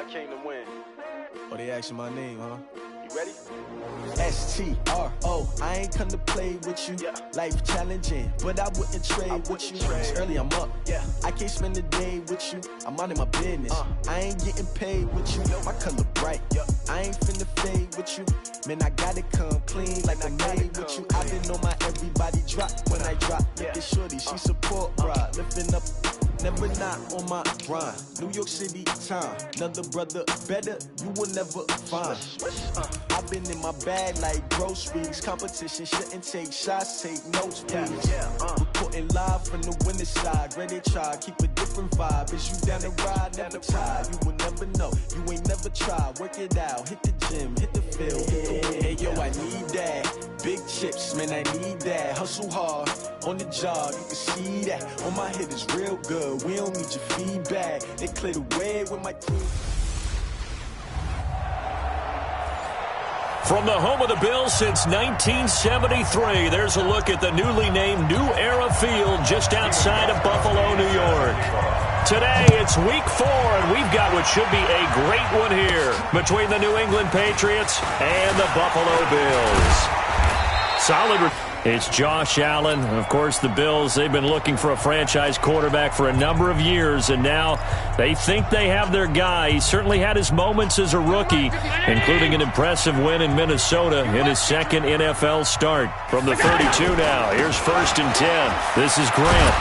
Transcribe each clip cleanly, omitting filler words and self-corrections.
I came to win. Oh, they asking my name, huh? You ready? S-T-R-O, I ain't come to play with you. Yeah. Life challenging, but I wouldn't trade with you. It's early, I'm up. Yeah. I can't spend the day with you. I'm out in my business. I ain't getting paid with you. My color bright. Yep. I ain't finna fade with you. Man, I gotta come clean like I made with you. I been on my everybody drop when I drop. Look at shorty, she support ride. Lifting up, never not on my grind. New York City time. Another brother better, you will never find. I've been in my bag like groceries. Competition shouldn't take shots, take notes, please. Reporting live from the winning side. Ready to try, keep a different vibe. Is you down the ride, never tired. You will never know, you ain't never tried. Work it out, hit the gym, hit the field. Hey yo, I need that. Big chips, man, I need that. Hustle hard, on the job, you can see that. On my head is real good, we don't need your feedback. They clear the way with my team. From the home of the Bills since 1973, there's a look at the newly named New Era Field just outside of Buffalo, New York. Today, it's week 4, and we've got what should be a great one here between the New England Patriots and the Buffalo Bills. Solid. It's Josh Allen. Of course, the Bills, they've been looking for a franchise quarterback for a number of years, and now they think they have their guy. He certainly had his moments as a rookie, including an impressive win in Minnesota in his second NFL start. From the 32 now, here's 1st and 10. This is Grant.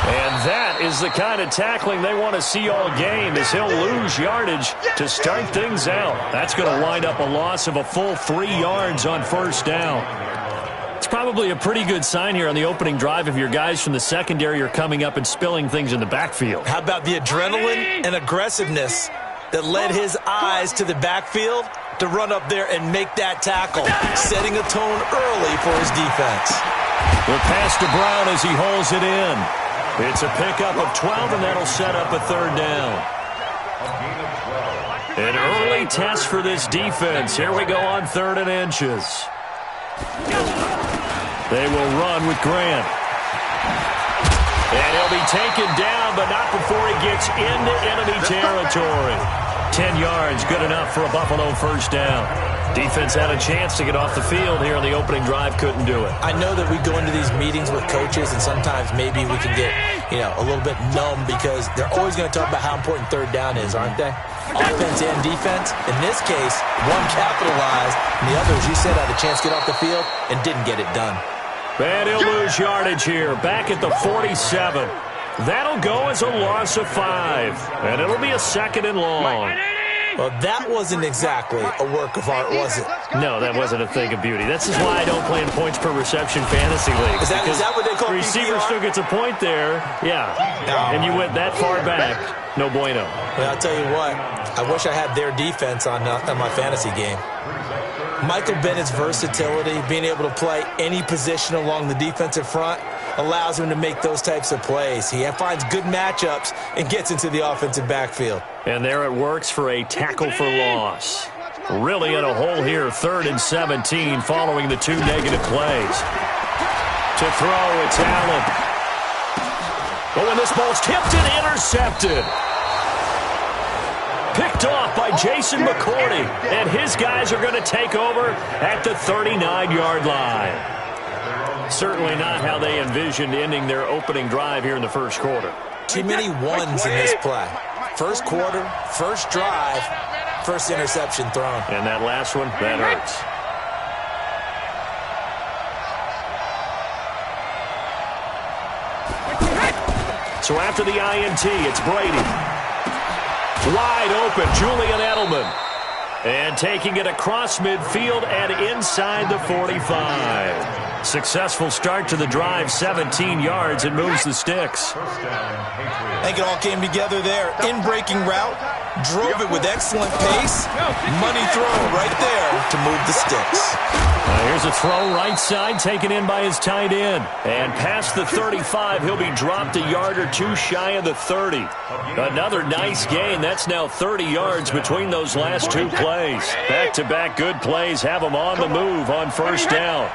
And that is the kind of tackling they want to see all game, as he'll lose yardage to start things out. That's going to wind up a loss of a full 3 yards on 1st down. It's probably a pretty good sign here on the opening drive if your guys from the secondary are coming up and spilling things in the backfield. How about the adrenaline and aggressiveness that led his eyes to the backfield to run up there and make that tackle, setting a tone early for his defense. The pass to Brown as he holds it in. It's a pickup of 12, and that'll set up a 3rd down. An early test for this defense. Here we go on 3rd and inches. They will run with Grant. And he'll be taken down, but not before he gets into enemy territory. 10 yards, good enough for a Buffalo 1st down. Defense had a chance to get off the field here on the opening drive, couldn't do it. I know that we go into these meetings with coaches, and sometimes maybe we can get, a little bit numb because they're always going to talk about how important 3rd down is, aren't they? Offense and defense. In this case, one capitalized, and the other, as you said, had a chance to get off the field and didn't get it done. And he'll lose yardage here, back at the 47. That'll go as a loss of 5, and it'll be a 2nd and long. Well, that wasn't exactly a work of art, was it? No, that wasn't a thing of beauty. This is why I don't play in points per reception fantasy leagues. Is that what they call receiver PPR? still gets a point there, yeah. No. And you went that far back, no bueno. Well, I'll tell you what, I wish I had their defense on my fantasy game. Michael Bennett's versatility, being able to play any position along the defensive front, allows him to make those types of plays. He finds good matchups and gets into the offensive backfield. And there it works for a tackle for loss. Really in a hole here, 3rd and 17 following the 2 negative plays. To throw, it's Allen. But when this ball's tipped and intercepted. Picked off by Jason McCourty, and his guys are going to take over at the 39-yard line. Certainly not how they envisioned ending their opening drive here in the 1st quarter. Too many ones in this play. 1st quarter, 1st drive, 1st interception thrown. And that last one, that hurts. So after the INT, it's Brady. Wide open, Julian Edelman. And taking it across midfield and inside the 45. Successful start to the drive, 17 yards, and moves the sticks. I think it all came together there. In-breaking route, drove it with excellent pace. Money throw right there to move the sticks. Here's a throw right side, taken in by his tight end. And past the 35, he'll be dropped a yard or 2 shy of the 30. Another nice gain. That's now 30 yards between those last 2 plays. Back-to-back good plays have him on the move on 1st down.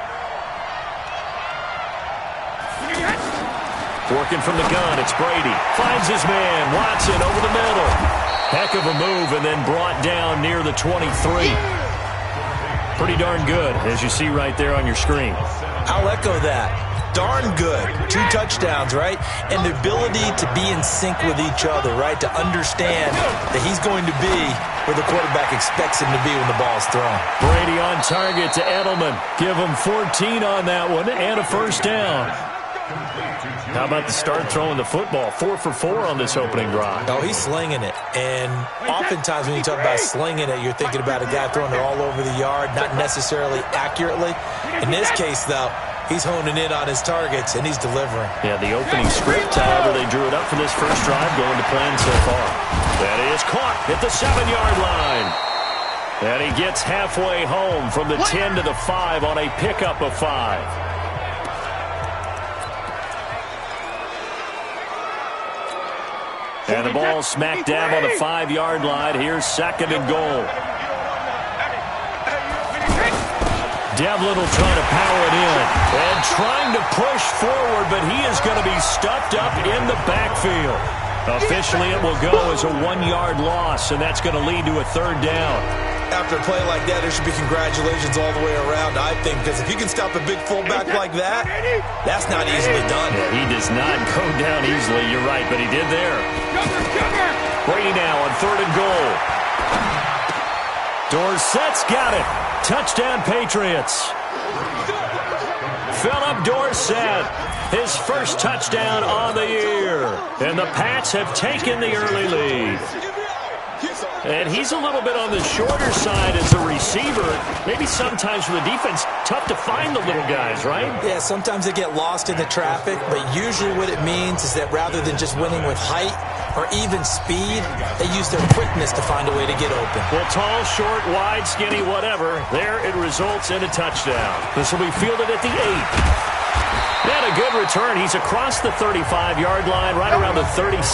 Working from the gun, it's Brady. Finds his man, Watson over the middle. Heck of a move, and then brought down near the 23. Pretty darn good, as you see right there on your screen. I'll echo that. Darn good. 2 touchdowns, right? And the ability to be in sync with each other, right? To understand that he's going to be where the quarterback expects him to be when the ball is thrown. Brady on target to Edelman. Give him 14 on that one and a first down. How about the start throwing the football? 4 for 4 on this opening drive. Oh, he's slinging it. And oftentimes when you talk about slinging it, you're thinking about a guy throwing it all over the yard, not necessarily accurately. In this case, though, he's honing in on his targets, and he's delivering. Yeah, the opening script, however, they drew it up for this first drive, going to plan so far. That is caught at the 7-yard line. And he gets halfway home from the 10 to the 5 on a pickup of 5. And the ball smack dab on the 5-yard line. Here's 2nd and goal. Devlin will try to power it in. And trying to push forward, but he is going to be stuffed up in the backfield. Officially, it will go as a 1-yard loss, and that's going to lead to a 3rd down. After a play like that, there should be congratulations all the way around, I think, because if you can stop a big fullback like that, that's not easily done. Yeah, he does not go down easily, you're right, but he did there. Brady now on 3rd and goal. Dorsett's got it. Touchdown, Patriots. Philip Dorsett, his first touchdown on the year. And the Pats have taken the early lead. And he's a little bit on the shorter side as a receiver. Maybe sometimes for the defense, tough to find the little guys, right? Yeah, sometimes they get lost in the traffic, but usually what it means is that rather than just winning with height or even speed, they use their quickness to find a way to get open. Well, tall, short, wide, skinny, whatever, there it results in a touchdown. This will be fielded at the 8. And a good return. He's across the 35-yard line, right around the 36.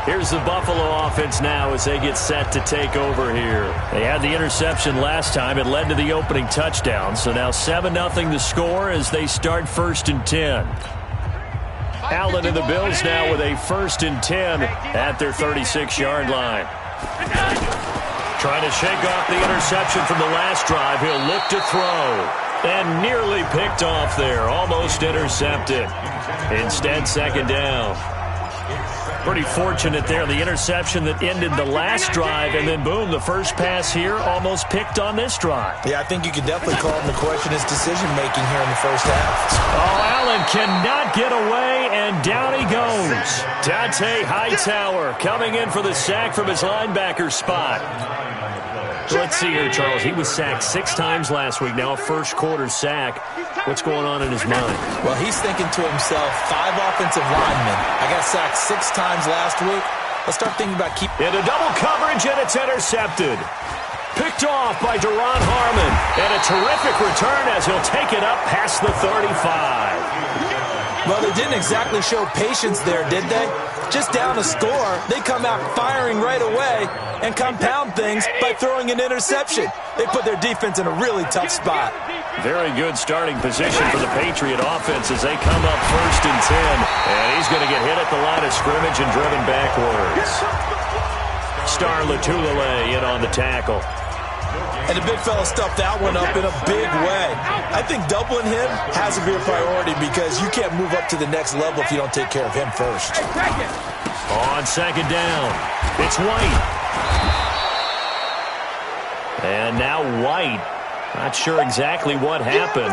Here's the Buffalo offense now as they get set to take over here. They had the interception last time. It led to the opening touchdown. So now 7-0 the score as they start 1st and 10. Allen and the Bills now with a 1st and 10 at their 36-yard line. Trying to shake off the interception from the last drive. He'll look to throw. And nearly picked off there. Almost intercepted. Instead, 2nd down. Pretty fortunate there. The interception that ended the last drive, and then, boom, the first pass here almost picked on this drive. Yeah, I think you could definitely call him to question his decision-making here in the first half. Oh, Allen cannot get away, and down he goes. Dante Hightower coming in for the sack from his linebacker spot. Let's see here, Charles. He was sacked 6 times last week. Now a first-quarter sack. What's going on in his mind? Well, he's thinking to himself, 5 offensive linemen. I got sacked 6 times last week. Let's start thinking about keeping... Into double coverage, and it's intercepted. Picked off by Deron Harmon. And a terrific return as he'll take it up past the 35. Well, they didn't exactly show patience there, did they? Just down a score, they come out firing right away and compound things by throwing an interception. They put their defense in a really tough spot. Very good starting position for the Patriot offense as they come up 1st and 10. And he's going to get hit at the line of scrimmage and driven backwards. Star Latulele in on the tackle. And the big fella stuffed that one up in a big way. I think doubling him has to be a priority because you can't move up to the next level if you don't take care of him first. On 2nd down, it's White. And now White. Not sure exactly what happened,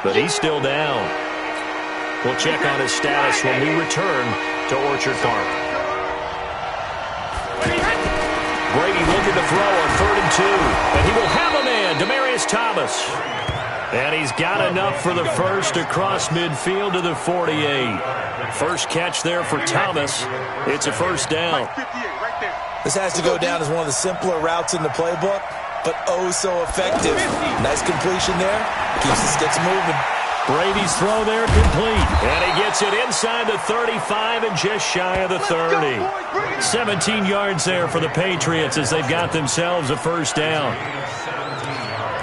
but he's still down. We'll check on his status when we return to Orchard Park. Brady looking to throw on 3rd and 2. And he will have a man, Demaryius Thomas. And he's got enough for the first across midfield to the 48. First catch there for Thomas. It's a 1st down. This has to go down as one of the simpler routes in the playbook, but oh so effective. Nice completion there. Keeps the sticks moving. Brady's throw there complete. And he gets it inside the 35 and just shy of the 30. 17 yards there for the Patriots as they've got themselves a 1st down.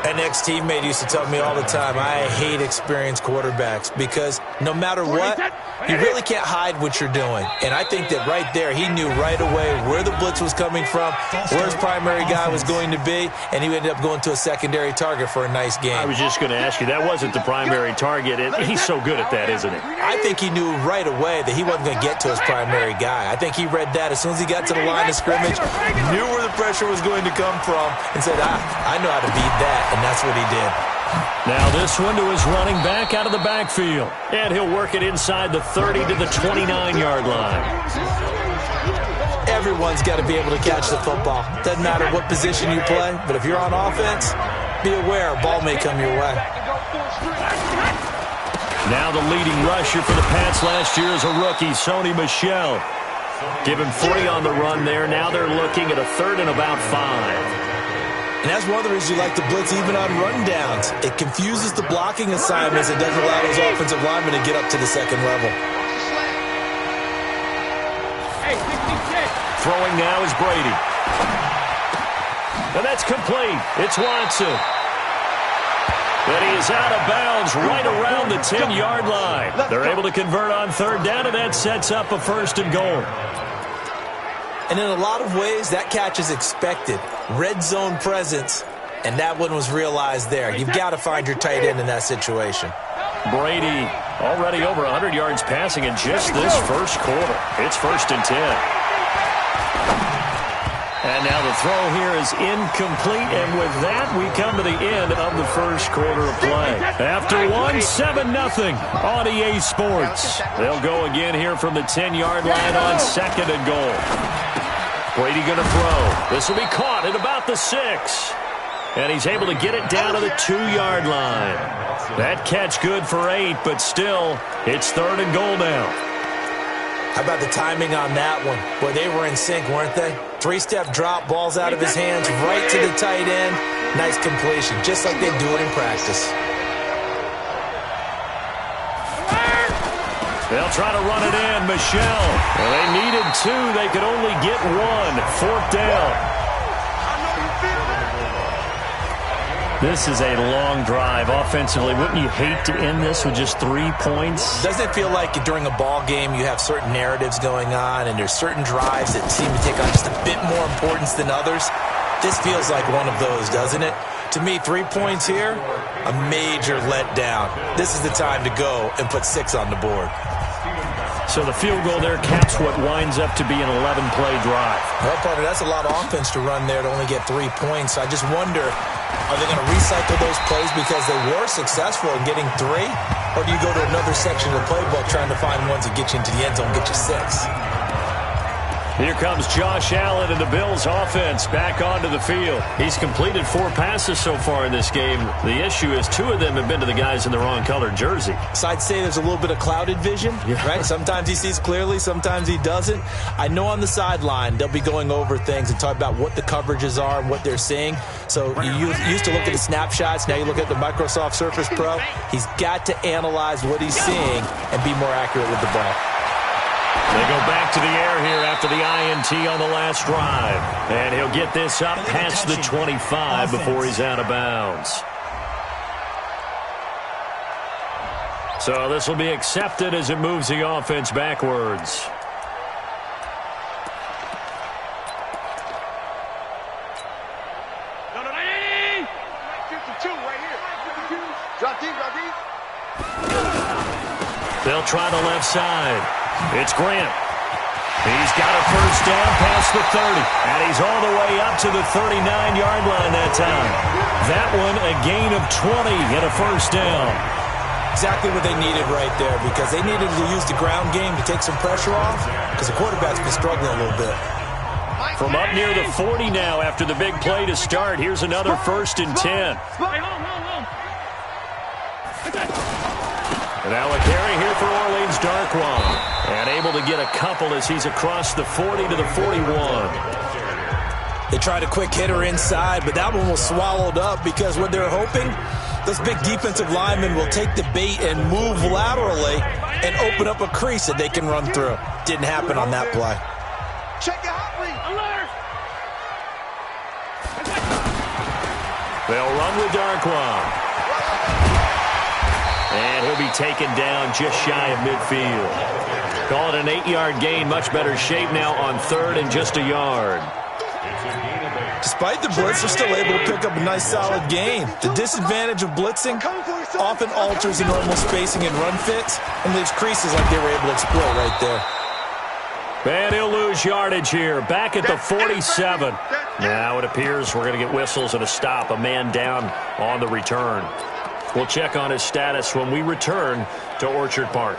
An ex-teammate used to tell me all the time, I hate experienced quarterbacks because no matter what, You really can't hide what you're doing. And I think that right there, he knew right away where the blitz was coming from, where his primary guy was going to be, and he ended up going to a secondary target for a nice game. I was just going to ask you, that wasn't the primary target. He's so good at that, isn't he? I think he knew right away that he wasn't going to get to his primary guy. I think he read that as soon as he got to the line of scrimmage, knew where the pressure was going to come from, and said, I know how to beat that, and that's what he did. Now this one to his running back out of the backfield. And he'll work it inside the 30 to the 29-yard line. Everyone's got to be able to catch the football. Doesn't matter what position you play, but if you're on offense, be aware a ball may come your way. Now the leading rusher for the Pats last year is a rookie, Sony Michel. Give him 3 on the run there. Now they're looking at a 3rd and about 5. And that's one of the reasons you like to blitz even on rundowns. It confuses the blocking assignments. It doesn't allow those offensive linemen to get up to the second level. Throwing now is Brady. And that's complete. It's Watson. But he is out of bounds right around the 10-yard line. They're able to convert on 3rd down, and that sets up a 1st and goal. And in a lot of ways, that catch is expected. Red zone presence, and that one was realized there. You've got to find your tight end in that situation. Brady already over 100 yards passing in just this first quarter. It's 1st and 10. And now the throw here is incomplete, and with that, we come to the end of the first quarter of play. After one, 7-0 on EA Sports. They'll go again here from the 10-yard line on 2nd and goal. Brady going to throw. This will be caught at about the 6. And he's able to get it down to the 2-yard line. That catch good for 8, but still, it's 3rd and goal now. How about the timing on that one? Boy, they were in sync, weren't they? 3-step drop, balls out of his hands, right to the tight end. Nice completion, just like they do it in practice. They'll try to run it in. Michel. Well, they needed 2. They could only get 1. 4th down. This is a long drive offensively. Wouldn't you hate to end this with just 3 points? Doesn't it feel like during a ball game you have certain narratives going on and there's certain drives that seem to take on just a bit more importance than others? This feels like one of those, doesn't it? To me, 3 points here, a major letdown. This is the time to go and put 6 on the board. So the field goal there caps what winds up to be an 11-play drive. Well, partner, that's a lot of offense to run there to only get 3 points. I just wonder, are they going to recycle those plays because they were successful in getting 3? Or do you go to another section of the playbook trying to find ones that get you into the end zone, get you 6? Here comes Josh Allen and the Bills offense back onto the field. He's completed 4 passes so far in this game. The issue is 2 of them have been to the guys in the wrong colored jersey. So I'd say there's a little bit of clouded vision, right? Sometimes he sees clearly, sometimes he doesn't. I know on the sideline they'll be going over things and talk about what the coverages are and what they're seeing. So you used to look at the snapshots. Now you look at the Microsoft Surface Pro. He's got to analyze what he's seeing and be more accurate with the ball. They go back to the air here after the INT on the last drive. And he'll get this up past the 25 before he's out of bounds. So this will be accepted as it moves the offense backwards. They'll try the left side. It's Grant. He's got a first down past the 30. And he's all the way up to the 39-yard line that time. That one a gain of 20 and a first down. Exactly what they needed right there, because they needed to use the ground game to take some pressure off, because the quarterback's been struggling a little bit. From up near the 40 now after the big play to start, here's another 1st and 10. And now a carry here for Orleans Darkwan. And able to get a couple as he's across the 40 to the 41. They tried a quick hitter inside, but that one was swallowed up because what they're hoping, those big defensive linemen will take the bait and move laterally and open up a crease that they can run through. Didn't happen on that play. Check it out, alert! They'll run with Darkwan. And he'll be taken down just shy of midfield. Call it an 8-yard gain. Much better shape now on 3rd and just a yard. Despite the blitz, they're still able to pick up a nice solid gain. The disadvantage of blitzing often alters the normal spacing and run fits and leaves creases like they were able to exploit right there. And he'll lose yardage here. Back at the 47. Now it appears we're going to get whistles and a stop. A man down on the return. We'll check on his status when we return to Orchard Park.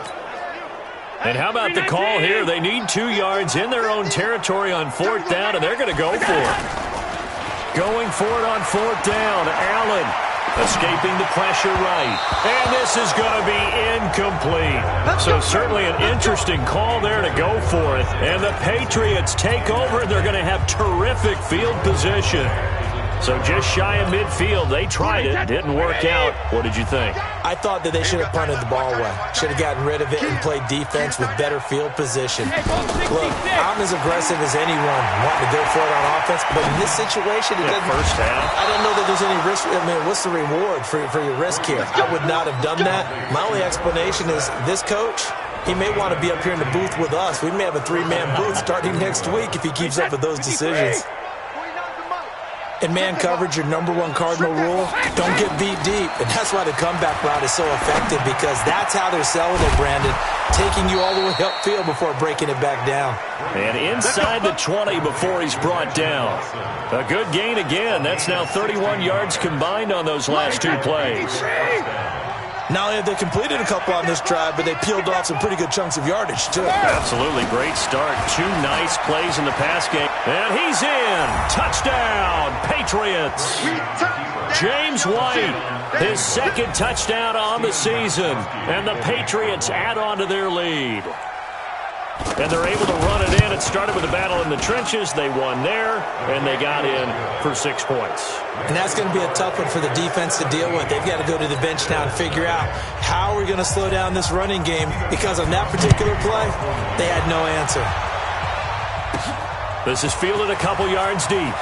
And how about the call here? They need 2 yards in their own territory on 4th down, and they're going to go for it. Going for it on 4th down. Allen escaping the pressure right. And this is going to be incomplete. So certainly an interesting call there to go for it. And the Patriots take over, and they're going to have terrific field position. So just shy of midfield. They tried it. Didn't work out. What did you think? I thought that they should have punted the ball away. Should have gotten rid of it and played defense with better field position. Look, I'm as aggressive as anyone wanting to go for it on offense, but in this situation, it doesn't. First half. I don't know that there's any risk. I mean, what's the reward for your risk here? I would not have done that. My only explanation is this coach, he may want to be up here in the booth with us. We may have a 3-man booth starting next week if he keeps up with those decisions. In man coverage, your #1 cardinal rule, don't get beat deep. And that's why the comeback route is so effective, because that's how they're selling it, Brandon. Taking you all the way upfield before breaking it back down. And inside the 20 before he's brought down. A good gain again. That's now 31 yards combined on those last 2 plays. Not only have they completed a couple on this drive, but they peeled off some pretty good chunks of yardage, too. Absolutely. Great start. 2 nice plays in the pass game. And he's in. Touchdown, Patriots. James White, his 2nd touchdown on the season. And the Patriots add on to their lead. And they're able to run it in. It started with a battle in the trenches. They won there, and they got in for 6 points. And that's going to be a tough one for the defense to deal with. They've got to go to the bench now and figure out how we're going to slow down this running game, because on that particular play, they had no answer. This is fielded a couple yards deep.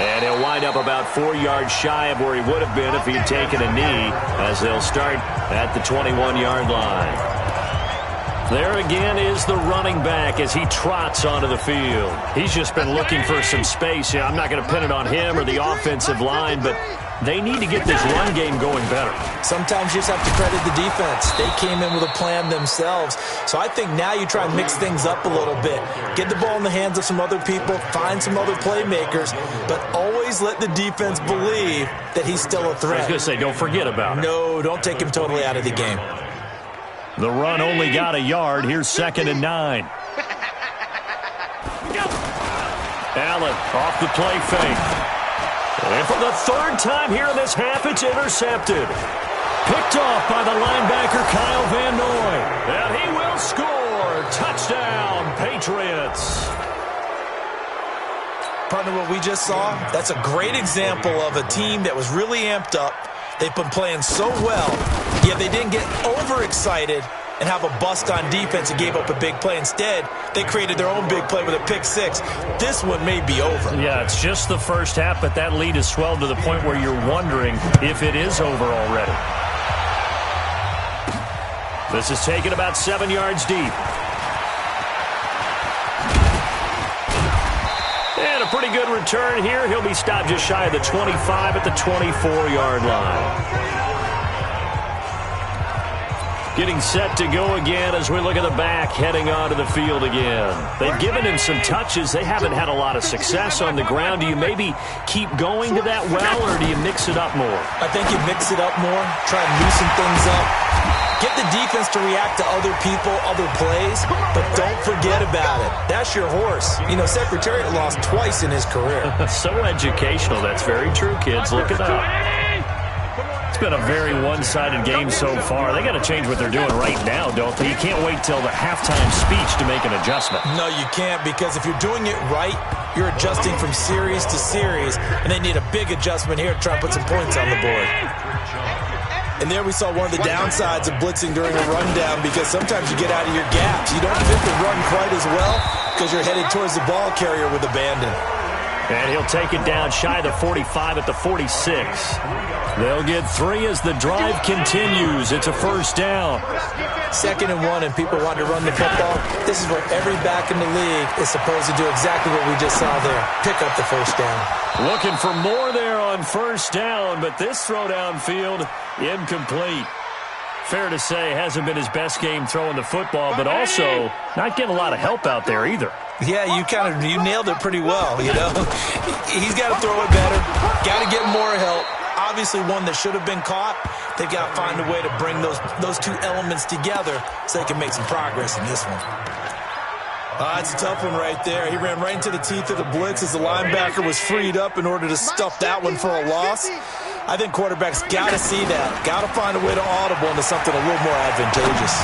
And he'll wind up about 4 yards shy of where he would have been if he'd taken a knee, as they'll start at the 21-yard line. There again is the running back as he trots onto the field. He's just been looking for some space. Yeah, I'm not going to pin it on him or the offensive line, but they need to get this run game going better. Sometimes you just have to credit the defense. They came in with a plan themselves. So I think now you try and mix things up a little bit. Get the ball in the hands of some other people, find some other playmakers, but always let the defense believe that he's still a threat. I was going to say, don't forget about it. No, don't take him totally out of the game. The run only got a yard. Here's 2nd and 9. Allen off the play fake. And for the 3rd time here in this half, it's intercepted. Picked off by the linebacker, Kyle Van Noy. And he will score. Touchdown, Patriots. Partner, what we just saw, that's a great example of a team that was really amped up. They've been playing so well, yet they didn't get overexcited and have a bust on defense and gave up a big play. Instead, they created their own big play with a pick 6. This one may be over. Yeah, it's just the first half, but that lead has swelled to the point where you're wondering if it is over already. This is taken about 7 yards deep. And a pretty good return here. He'll be stopped just shy of the 25 at the 24-yard line. Getting set to go again as we look at the back, heading onto the field again. They've given him some touches. They haven't had a lot of success on the ground. Do you maybe keep going to that well, or do you mix it up more? I think you mix it up more, try and loosen things up. Get the defense to react to other people, other plays, but don't forget about it. That's your horse. You know, Secretariat lost twice in his career. So educational. That's very true, kids. Look it up. It's been a very one-sided game so far. They got to change what they're doing right now, don't they? You can't wait till the halftime speech to make an adjustment. No, you can't, because if you're doing it right, you're adjusting from series to series, and they need a big adjustment here to try and put some points on the board. And there we saw one of the downsides of blitzing during a rundown, because sometimes you get out of your gaps. You don't fit the run quite as well because you're headed towards the ball carrier with abandon. And he'll take it down shy of the 45 at the 46. They'll get 3 as the drive continues. It's a first down. 2nd and 1, and people want to run the football. This is where every back in the league is supposed to do exactly what we just saw there. Pick up the first down. Looking for more there on first down, but this throw downfield, incomplete. Fair to say, hasn't been his best game throwing the football, but also not getting a lot of help out there either. Yeah, you nailed it pretty well, you know. He's got to throw it better, got to get more help. Obviously one that should have been caught. They've got to find a way to bring those two elements together so they can make some progress in this one. That's a tough one right there. He ran right into the teeth of the blitz as the linebacker was freed up in order to stuff that one for a loss. I think quarterbacks got to see that. Got to find a way to audible into something a little more advantageous.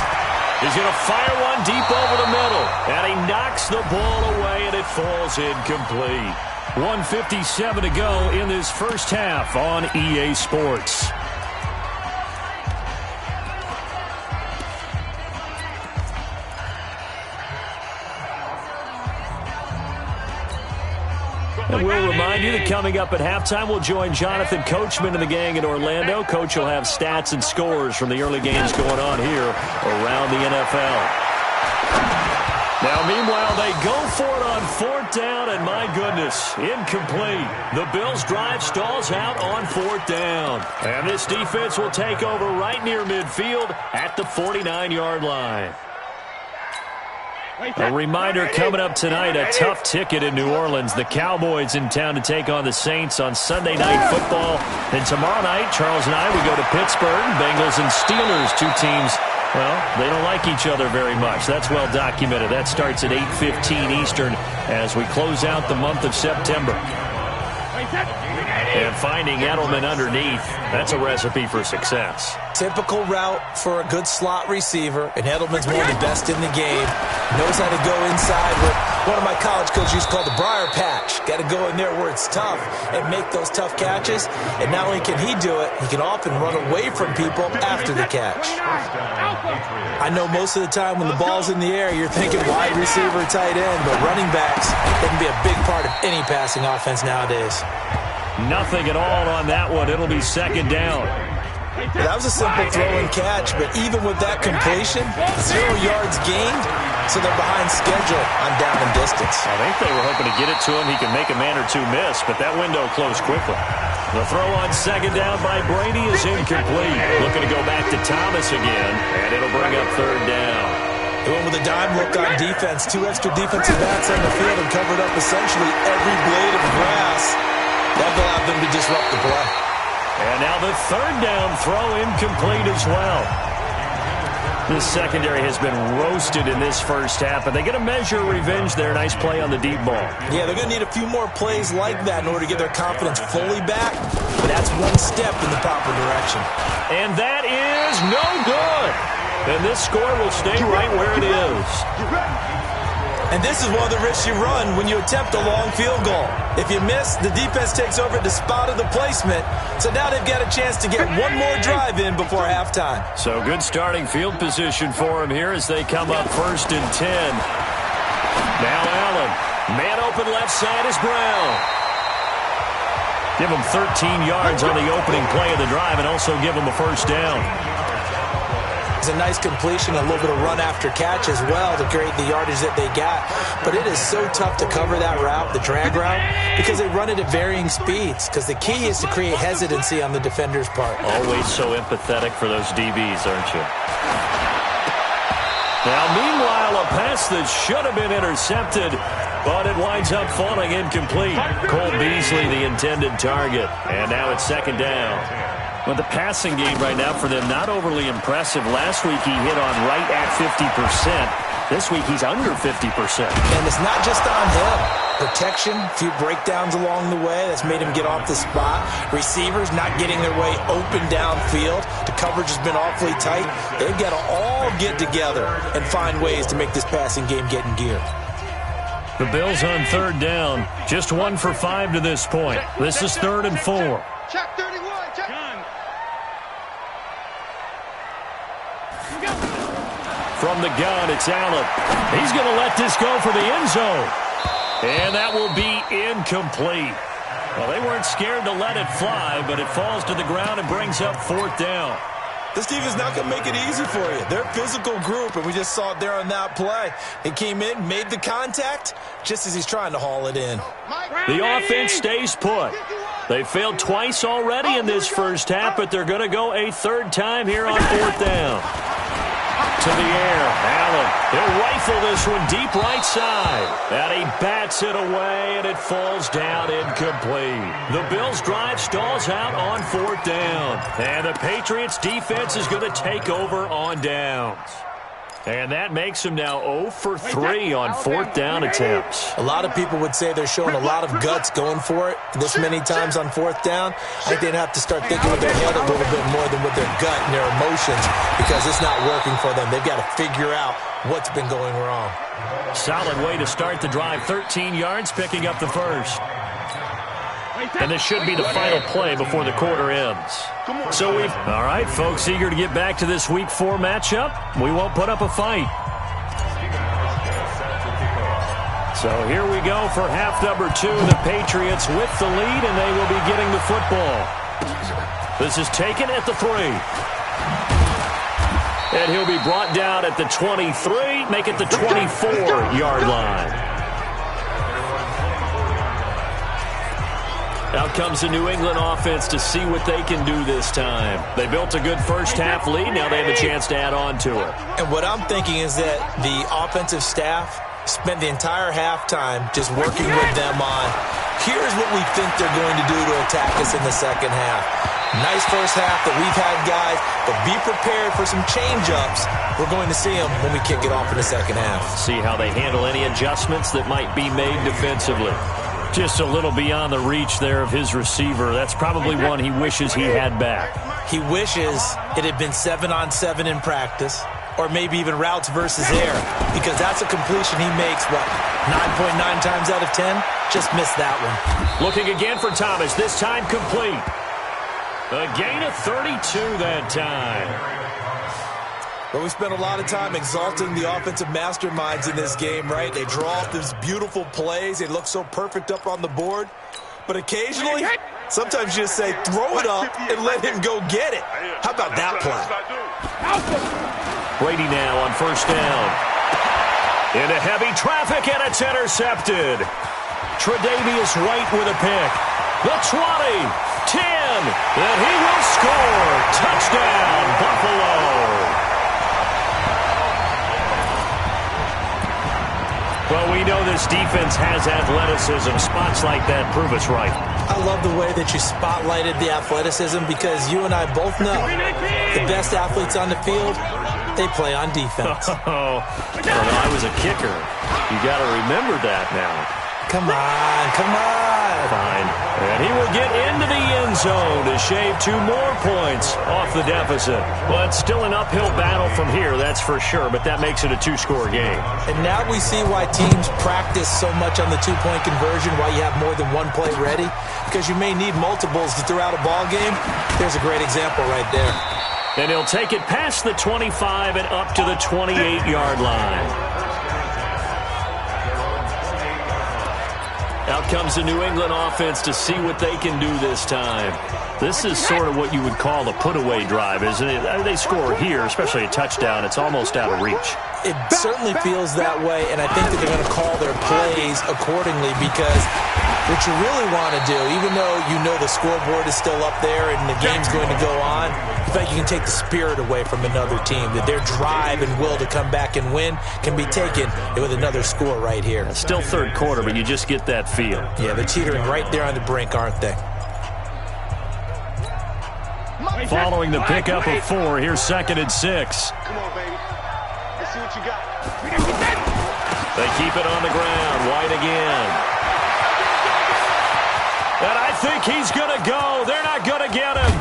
He's going to fire one deep over the middle, and he knocks the ball away, and it falls incomplete. 1:57 to go in this first half on EA Sports. And we'll remind you that coming up at halftime, we'll join Jonathan Coachman and the gang in Orlando. Coach will have stats and scores from the early games going on here around the NFL. Now, meanwhile, they go for it on 4th down, and my goodness, incomplete. The Bills' drive stalls out on 4th down. And this defense will take over right near midfield at the 49-yard line. A reminder coming up tonight, a tough ticket in New Orleans. The Cowboys in town to take on the Saints on Sunday Night Football. Then tomorrow night, Charles and I, we go to Pittsburgh. Bengals and Steelers, two teams, well, they don't like each other very much. That's well documented. That starts at 8:15 Eastern as we close out the month of September. And finding Edelman underneath, that's a recipe for success. Typical route for a good slot receiver, and Edelman's one of the best in the game. Knows how to go inside what one of my college coaches used to call the briar patch. Got to go in there where it's tough and make those tough catches. And not only can he do it, he can often run away from people after the catch. I know most of the time when the ball's in the air, you're thinking wide receiver, tight end, but running backs, they can be a big part of any passing offense nowadays. Nothing at all on that one. It'll be 2nd down. Well, that was a simple throw and catch, but even with that completion, 0 yards gained, so they're behind schedule on down and distance. I think they were hoping to get it to him. He can make a man or two miss, but that window closed quickly. The throw on 2nd down by Brady is incomplete. Looking to go back to Thomas again, and it'll bring up 3rd down. They went with a dime look on defense. 2 extra defensive backs on the field and covered up essentially every blade of grass. That allowed them to disrupt the play. And now the 3rd down throw incomplete as well. This secondary has been roasted in this first half, but they get a measure of revenge there. Nice play on the deep ball. Yeah, they're going to need a few more plays like that in order to get their confidence fully back, but that's one step in the proper direction. And that is no good. And this score will stay right where it is. And this is one of the risks you run when you attempt a long field goal. If you miss, the defense takes over at the spot of the placement. So now they've got a chance to get one more drive in before halftime. So good starting field position for them here as they come up 1st and 10. Now Allen. Man open left side is Brown. Give him 13 yards on the opening play of the drive and also give him a 1st down. It's a nice completion, a little bit of run after catch as well to create the yardage that they got. But it is so tough to cover that route, the drag route, because they run it at varying speeds. Because the key is to create hesitancy on the defender's part. Always so empathetic for those DBs, aren't you? Now, meanwhile, a pass that should have been intercepted, but it winds up falling incomplete. Cole Beasley, the intended target. And now it's 2nd down. But the passing game right now for them, not overly impressive. Last week he hit on right at 50%. This week he's under 50%. And it's not just on him. Protection, a few breakdowns along the way. That's made him get off the spot. Receivers not getting their way open downfield. The coverage has been awfully tight. They've got to all get together and find ways to make this passing game get in gear. The Bills on 3rd down. Just 1 for 5 to this point. This is 3rd and 4. Check 31. Check. From the gun, it's Allen. He's going to let this go for the end zone. And that will be incomplete. Well, they weren't scared to let it fly, but it falls to the ground and brings up 4th down. This defense is not going to make it easy for you. They're a physical group, and we just saw it there on that play. He came in, made the contact, just as he's trying to haul it in. The offense stays put. They failed twice already in this first half, but they're going to go a 3rd time here on 4th down. To the air, Allen. He'll rifle this one deep right side. And he bats it away, and it falls down incomplete. The Bills' drive stalls out on 4th down. And the Patriots' defense is going to take over on downs. And that makes them now 0 for 3 on 4th down attempts. A lot of people would say they're showing a lot of guts going for it this many times on 4th down. I think they'd have to start thinking with their head a little bit more than with their gut and their emotions, because it's not working for them. They've got to figure out what's been going wrong. Solid way to start the drive. 13 yards, picking up the first. And this should be the final play before the quarter ends. So all right, folks, eager to get back to this Week 4 matchup. We won't put up a fight. So here we go for half number 2. The Patriots with the lead, and they will be getting the football. This is taken at the 3. And he'll be brought down at the 23, make it the 24-yard line. Out comes the New England offense to see what they can do this time. They built a good first-half lead. Now they have a chance to add on to it. And what I'm thinking is that the offensive staff spent the entire halftime just working with them on, here's what we think they're going to do to attack us in the second half. Nice first half that we've had, guys, but be prepared for some change-ups. We're going to see them when we kick it off in the second half. See how they handle any adjustments that might be made defensively. Just a little beyond the reach there of his receiver. That's probably one he wishes he had back. He wishes it had been 7-on-7 in practice, or maybe even routes versus air, because that's a completion he makes, 9.9 times out of 10? Just missed that one. Looking again for Thomas, this time complete. A gain of 32 that time. But we spent a lot of time exalting the offensive masterminds in this game, right? They draw up these beautiful plays. They look so perfect up on the board. But occasionally, sometimes you just say, throw it up and let him go get it. How about that play? Brady now on first down. Into heavy traffic, and it's intercepted. Tre'Davious White with a pick. The 20, 10, and he will score. Touchdown, Buffalo. Well, we know this defense has athleticism. Spots like that prove us right. I love the way that you spotlighted the athleticism, because you and I both know the best athletes on the field, they play on defense. Oh, I was a kicker. You got to remember that now. Come on, come on. Fine. And he will get into the end zone to shave 2 more points off the deficit. Well, it's still an uphill battle from here, that's for sure, but that makes it a 2-score game. And now we see why teams practice so much on the 2-point conversion, why you have more than one play ready, because you may need multiples to throw out a ball game. There's a great example right there. And he'll take it past the 25 and up to the 28-yard line. Out comes the New England offense to see what they can do this time. This is sort of what you would call a put-away drive, isn't it? They score here, especially a touchdown. It's almost out of reach. It certainly feels that way, and I think that they're going to call their plays accordingly, because what you really want to do, even though you know the scoreboard is still up there and the game's going to go on, in fact, you can take the spirit away from another team, that their drive and will to come back and win can be taken with another score right here. It's still third quarter, but you just get that feel. Yeah, they're teetering right there on the brink, aren't they? Following the pickup of 4, here's 2nd and 6. Come on, baby. Let's see what you got. They keep it on the ground. White again. And I think he's going to go. They're not going to get him.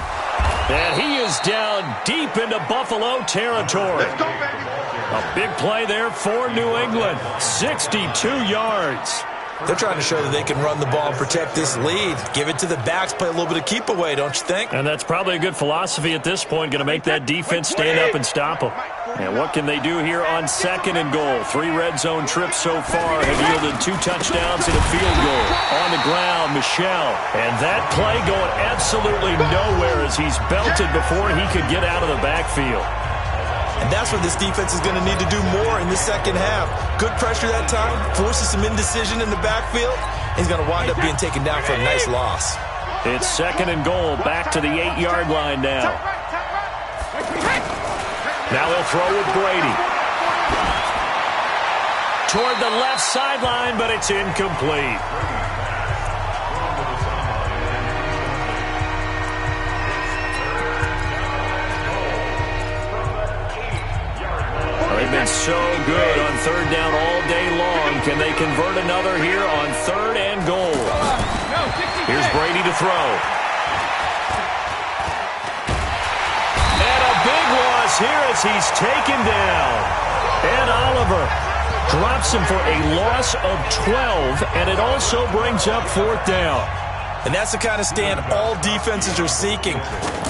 And he is down deep into Buffalo territory. Let's go, baby. A big play there for New England. 62 yards. They're trying to show that they can run the ball and protect this lead. Give it to the backs, play a little bit of keep away, don't you think? And that's probably a good philosophy at this point, going to make that defense stand up and stop them. And what can they do here on 2nd and goal? 3 red zone trips so far have yielded 2 touchdowns and a field goal. On the ground, Michel. And that play going absolutely nowhere as he's belted before he could get out of the backfield. And that's what this defense is going to need to do more in the second half. Good pressure that time, forces some indecision in the backfield. He's going to wind up being taken down for a nice loss. It's 2nd and goal, back to the 8-yard line now. Now he'll throw with Brady. Toward the left sideline, but it's incomplete. They've been so good on 3rd down all day long. Can they convert another here on 3rd and goal? Here's Brady to throw. And a big loss here as he's taken down. Ed Oliver drops him for a loss of 12, and it also brings up 4th down. And that's the kind of stand all defenses are seeking.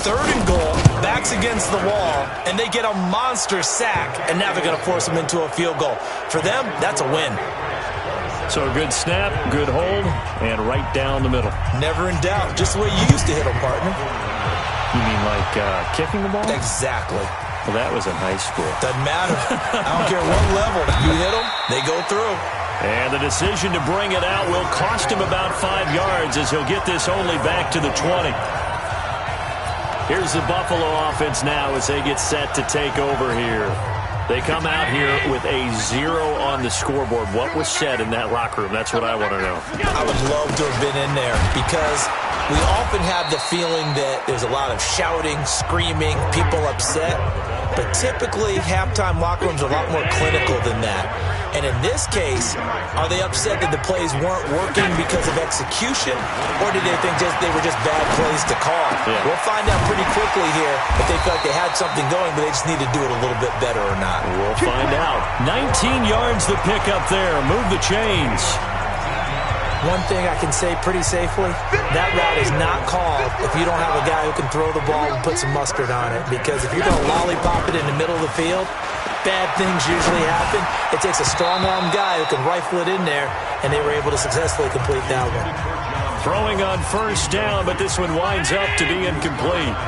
3rd and goal, backs against the wall, and they get a monster sack, and now they're going to force them into a field goal. For them, that's a win. So a good snap, good hold, and right down the middle. Never in doubt. Just the way you used to hit them, partner. You mean like kicking the ball? Exactly. Well, that was in high school. Doesn't matter. I don't care what level. You hit them, they go through. And the decision to bring it out will cost him about 5 yards as he'll get this only back to the 20. Here's the Buffalo offense now as they get set to take over here. They come out here with a 0 on the scoreboard. What was said in that locker room? That's what I want to know. I would love to have been in there because we often have the feeling that there's a lot of shouting, screaming, people upset. But typically, halftime locker rooms are a lot more clinical than that. And in this case, are they upset that the plays weren't working because of execution? Or did they think they were just bad plays to call? Yeah. We'll find out pretty quickly here if they feel like they had something going, but they just need to do it a little bit better or not. We'll find out. 19 yards the pick up there. Move the chains. One thing I can say pretty safely, that route is not called if you don't have a guy who can throw the ball and put some mustard on it. Because if you're going to lollipop it in the middle of the field, bad things usually happen. It takes a strong-arm guy who can rifle it in there, and they were able to successfully complete that one. Throwing on 1st down, but this one winds up to be incomplete.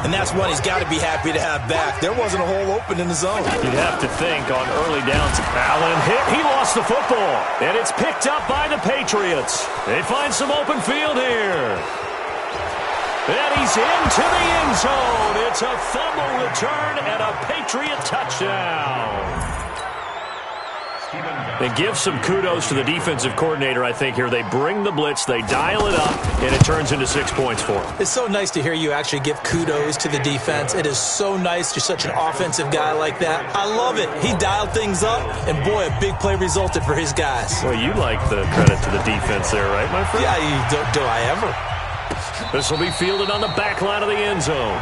And that's one he's got to be happy to have back. There wasn't a hole open in the zone. You'd have to think on early downs. Allen hit. He lost the football. And it's picked up by the Patriots. They find some open field here. And he's into the end zone. It's a fumble return and a Patriot touchdown. And give some kudos to the defensive coordinator, I think, here. They bring the blitz, they dial it up, and it turns into 6 points for them. It's so nice to hear you actually give kudos to the defense. It is so nice. You're such an offensive guy like that. I love it. He dialed things up, and boy, a big play resulted for his guys. Well, you like the credit to the defense there, right, my friend? Yeah, do I ever? This will be fielded on the back line of the end zone.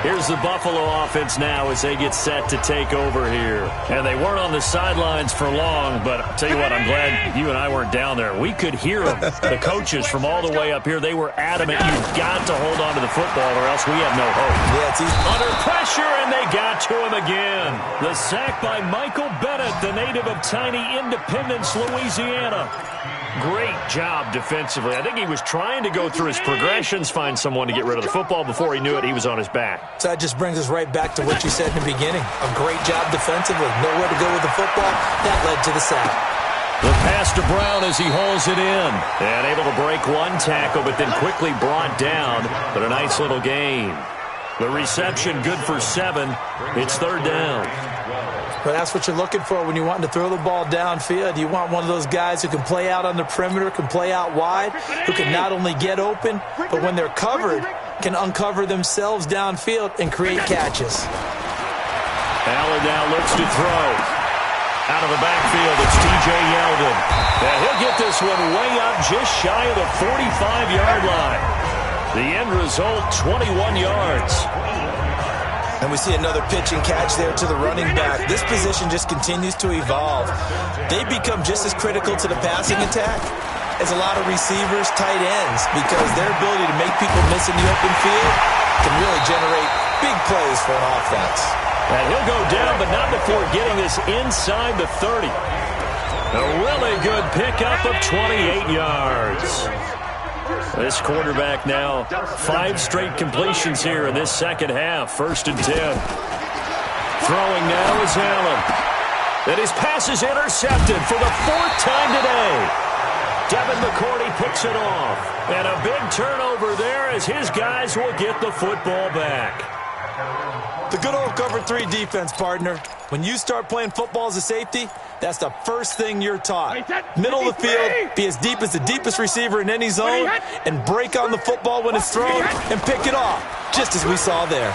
Here's the Buffalo offense now as they get set to take over here. And they weren't on the sidelines for long, but I'll tell you what, I'm glad you and I weren't down there. We could hear them. The coaches from all the way up here, they were adamant. You've got to hold on to the football or else we have no hope. Yeah, it's easy. Under pressure, and they got to him again. The sack by Michael Bennett, the native of tiny Independence, Louisiana. Great job defensively. I think he was trying to go through his progressions, find someone to get rid of the football. Before he knew it, he was on his back. So that just brings us right back to what you said in the beginning. A great job defensively. Nowhere to go with the football. That led to the sack. The pass to Brown as he hauls it in. And able to break one tackle, but then quickly brought down. But a nice little gain. The reception good for 7. It's 3rd down. But that's what you're looking for when you want to throw the ball downfield. You want one of those guys who can play out on the perimeter, can play out wide, who can not only get open, but when they're covered, can uncover themselves downfield and create catches. Allen now looks to throw. Out of the backfield, it's T.J. Yeldon. And he'll get this one way up just shy of the 45-yard line. The end result, 21 yards. And we see another pitch and catch there to the running back. This position just continues to evolve. They become just as critical to the passing attack as a lot of receivers, tight ends, because their ability to make people miss in the open field can really generate big plays for an offense. And he'll go down, but not before getting this inside the 30. A really good pickup of 28 yards. This quarterback now 5 straight completions here in this second half. 1st and 10. Throwing now is Allen. And his pass is intercepted for the 4th time today. Devin McCourty picks it off. And a big turnover there as his guys will get the football back. The good old cover 3 defense, partner. When you start playing football as a safety, that's the first thing you're taught. Middle of the field, be as deep as the deepest receiver in any zone, and break on the football when it's thrown and pick it off, just as we saw there.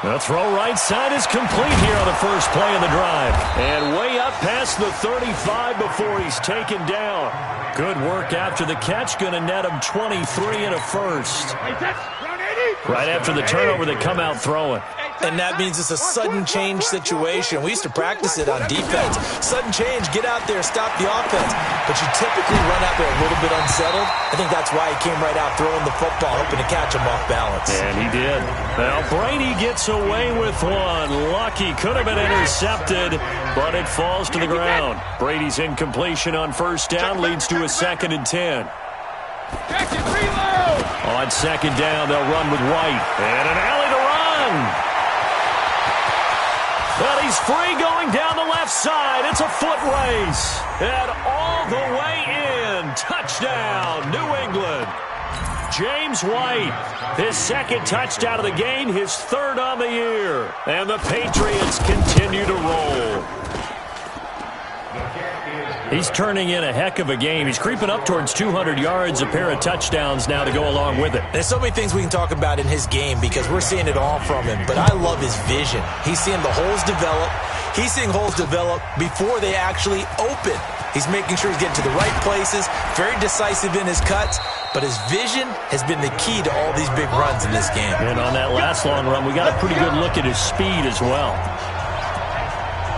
The throw right side is complete here on the first play of the drive. And way up past the 35 before he's taken down. Good work after the catch. Going to net him 23 and a first. Right after the turnover, they come out throwing. And that means it's a sudden change situation. We used to practice it on defense. Sudden change, get out there, stop the offense. But you typically run out there a little bit unsettled. I think that's why he came right out throwing the football, hoping to catch him off balance. And he did. Now Brady gets away with one. Lucky, could have been intercepted, but it falls to the ground. Brady's incompletion on 1st down leads to a 2nd and 10. On 2nd down, they'll run with White. And an alley to run. Well, he's free going down the left side. It's a foot race. And all the way in. Touchdown, New England. James White, his 2nd touchdown of the game, his 3rd on the year. And the Patriots continue to roll. He's turning in a heck of a game. He's creeping up towards 200 yards, a pair of touchdowns now to go along with it. There's so many things we can talk about in his game because we're seeing it all from him. But I love his vision. He's seeing the holes develop. He's seeing holes develop before they actually open. He's making sure he's getting to the right places, very decisive in his cuts. But his vision has been the key to all these big runs in this game. And on that last long run, we got a pretty good look at his speed as well.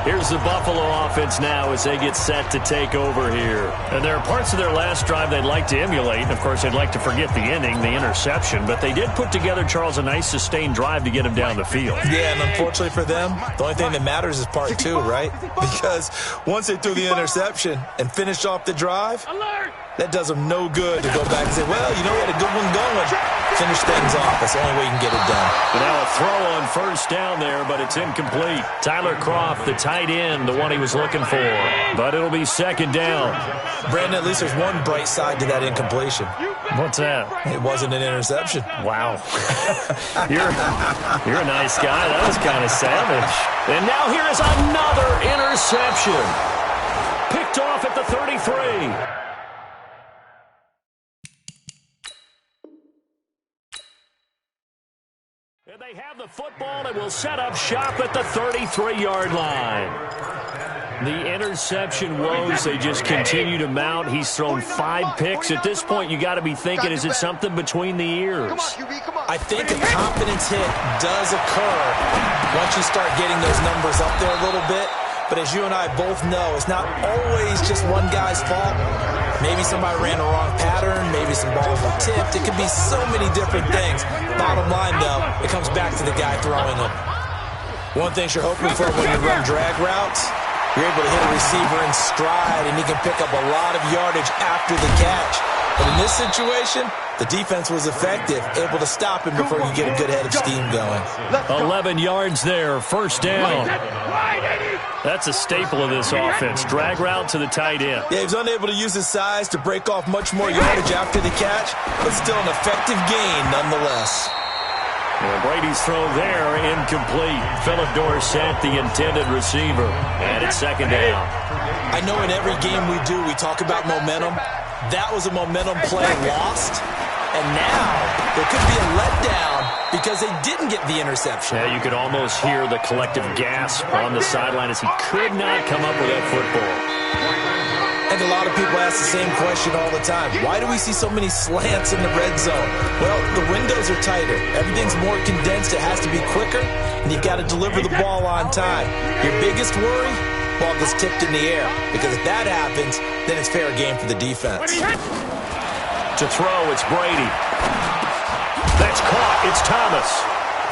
Here's the Buffalo offense now as they get set to take over here. And there are parts of their last drive they'd like to emulate. And, of course, they'd like to forget the inning, the interception. But they did put together, Charles, a nice sustained drive to get him down the field. Yeah, and unfortunately for them, the only thing that matters is part 2, right? Because once they threw the interception and finished off the drive, that does them no good to go back and say, well, you know, we had a good one going. Finish things off. That's the only way you can get it done. But now a throw on 1st down there, but it's incomplete. Tyler Kroft, the tight end, the one he was looking for. But it'll be 2nd down. Brandon, at least there's one bright side to that incompletion. What's that? It wasn't an interception. Wow. You're a nice guy. That was kind of savage. And now here is another interception. Picked off at the 33. And they have the football and will set up shop at the 33-yard line. The interception woes, they just continue to mount. He's thrown 5 picks. At this point, you got to be thinking, is it something between the ears? I think a confidence hit does occur once you start getting those numbers up there a little bit. But as you and I both know, it's not always just one guy's fault. Maybe somebody ran a wrong pattern. Maybe some balls were tipped. It could be so many different things. Bottom line, though, it comes back to the guy throwing them. One thing you're hoping for when you run drag routes, you're able to hit a receiver in stride, and he can pick up a lot of yardage after the catch. But in this situation, the defense was effective, able to stop him before you get a good head of steam going. 11 yards there, 1st down. That's a staple of this offense. Drag route to the tight end. Yeah, he was unable to use his size to break off much more yardage after the catch, but still an effective gain nonetheless. And Brady's throw there, incomplete. Philip Dorsett, the intended receiver. And it's 2nd down. I know in every game we do, we talk about momentum. That was a momentum play lost. And now there could be a letdown because they didn't get the interception. Yeah, you could almost hear the collective gasp on the sideline as he could not come up with that football. And a lot of people ask the same question all the time. Why do we see so many slants in the red zone? Well, the windows are tighter. Everything's more condensed. It has to be quicker, and you've got to deliver the ball on time. Your biggest worry? Ball gets tipped in the air. Because if that happens, then it's fair game for the defense. To throw, it's Brady. That's caught. It's Thomas.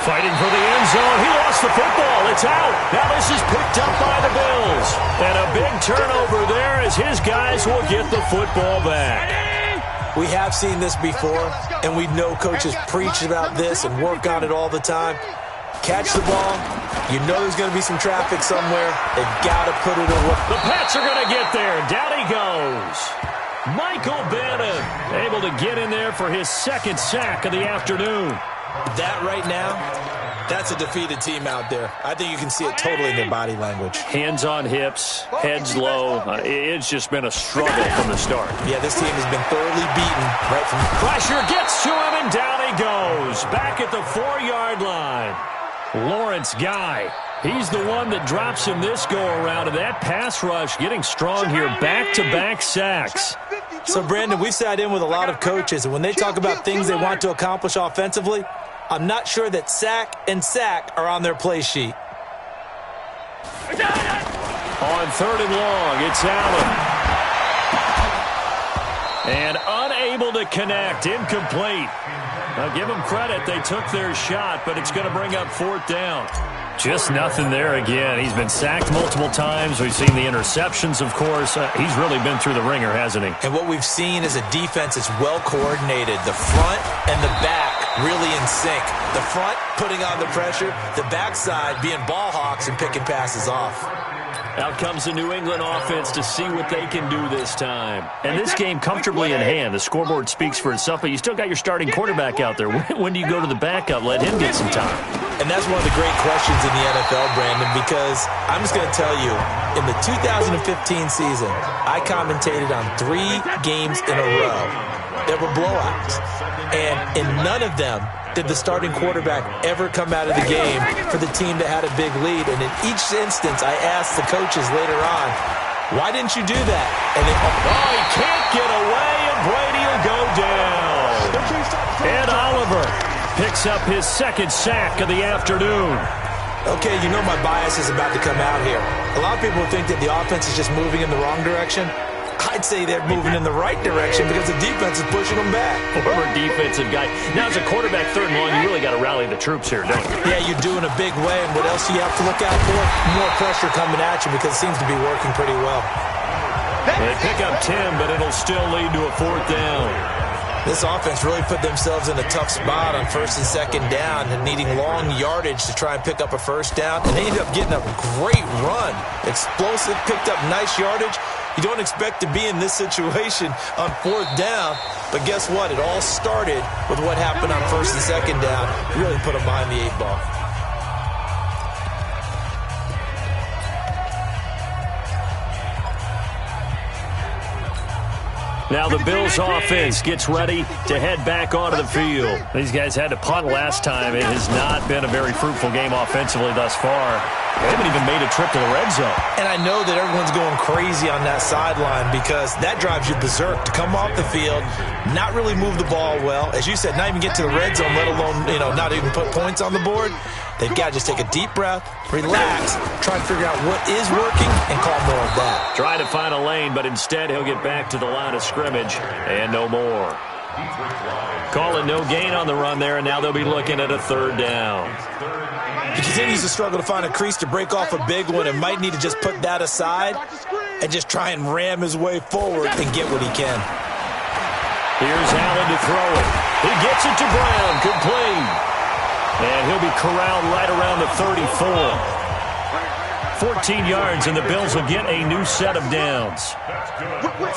Fighting for the end zone. He lost the football. It's out. Now this is picked up by the Bills. And a big turnover there as his guys will get the football back. We have seen this before, and we know coaches preach about this and work on it all the time. Catch the ball. You know there's going to be some traffic somewhere. They've got to put it away. The Pats are going to get there. Down he goes. Michael Bennett able to get in there for his second sack of the afternoon. That right now, that's a defeated team out there. I think you can see it totally in their body language. Hands on hips, heads low. It's just been a struggle from the start. Yeah, this team has been thoroughly beaten right from... Pressure gets to him, and down he goes. Back at the 4-yard line. Lawrence Guy. He's the one that drops him this go-around, and that pass rush getting strong here. Back-to-back sacks. So, Brandon, we've sat in with a lot of coaches, and when they talk about things they want to accomplish offensively, I'm not sure that sack and sack are on their play sheet. On 3rd and long, it's Allen. And unable to connect, incomplete. Now give them credit, they took their shot, but it's going to bring up 4th down. Just nothing there again. He's been sacked multiple times. We've seen the interceptions, of course. He's really been through the ringer, hasn't he? And what we've seen is a defense that's well coordinated. The front and the back really in sync. The front putting on the pressure, the backside being ball hawks and picking passes off. Out comes the New England offense to see what they can do this time. And this game comfortably in hand. The scoreboard speaks for itself, but you still got your starting quarterback out there. When do you go to the backup? Let him get some time. And that's one of the great questions in the NFL, Brandon, because I'm just going to tell you, in the 2015 season, I commentated on 3 games in a row. There were blowouts. And in none of them did the starting quarterback ever come out of the game for the team that had a big lead. And in each instance, I asked the coaches later on, why didn't you do that? And they, he can't get away, and Brady will go down. Ed Oliver picks up his 2nd sack of the afternoon. Okay, you know my bias is about to come out here. A lot of people think that the offense is just moving in the wrong direction. I'd say they're moving in the right direction because the defense is pushing them back. Former defensive guy. Now, as a quarterback 3rd and long, you really got to rally the troops here, don't you? Yeah, you're doing a big way, and what else do you have to look out for? More pressure coming at you because it seems to be working pretty well. They pick up 10, but it'll still lead to a 4th down. This offense really put themselves in a tough spot on 1st and 2nd down and needing long yardage to try and pick up a 1st down. And they ended up getting a great run. Explosive, picked up nice yardage. You don't expect to be in this situation on 4th down, but guess what? It all started with what happened on 1st and 2nd down. Really put them behind the 8 ball. Now the Bills offense gets ready to head back onto the field. These guys had to punt last time. It has not been a very fruitful game offensively thus far. They haven't even made a trip to the red zone. And I know that everyone's going crazy on that sideline because that drives you berserk to come off the field, not really move the ball well. As you said, not even get to the red zone, let alone, not even put points on the board. They've got to just take a deep breath, relax, try to figure out what is working, and call more of that. Trying to find a lane, but instead he'll get back to the line of scrimmage and no more. Calling no gain on the run there, and now they'll be looking at a 3rd down. He continues to struggle to find a crease to break off a big one and might need to just put that aside and just try and ram his way forward and get what he can. Here's Allen to throw it. He gets it to Brown, complete. And he'll be corralled right around the 34. 14 yards, and the Bills will get a new set of downs.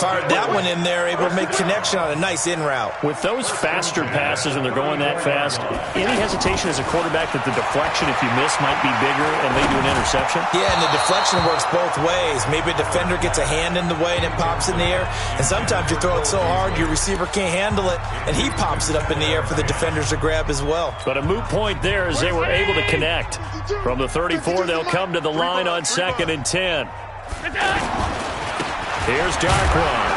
Fired that one in there, able to make connection on a nice in route. With those faster passes and they're going that fast, any hesitation as a quarterback that the deflection, if you miss, might be bigger and lead to an interception? Yeah, and the deflection works both ways. Maybe a defender gets a hand in the way and it pops in the air, and sometimes you throw it so hard your receiver can't handle it, and he pops it up in the air for the defenders to grab as well. But a moot point there as they were able to connect. From the 34, they'll come to the line on 2nd and 10. Here's Darkwan.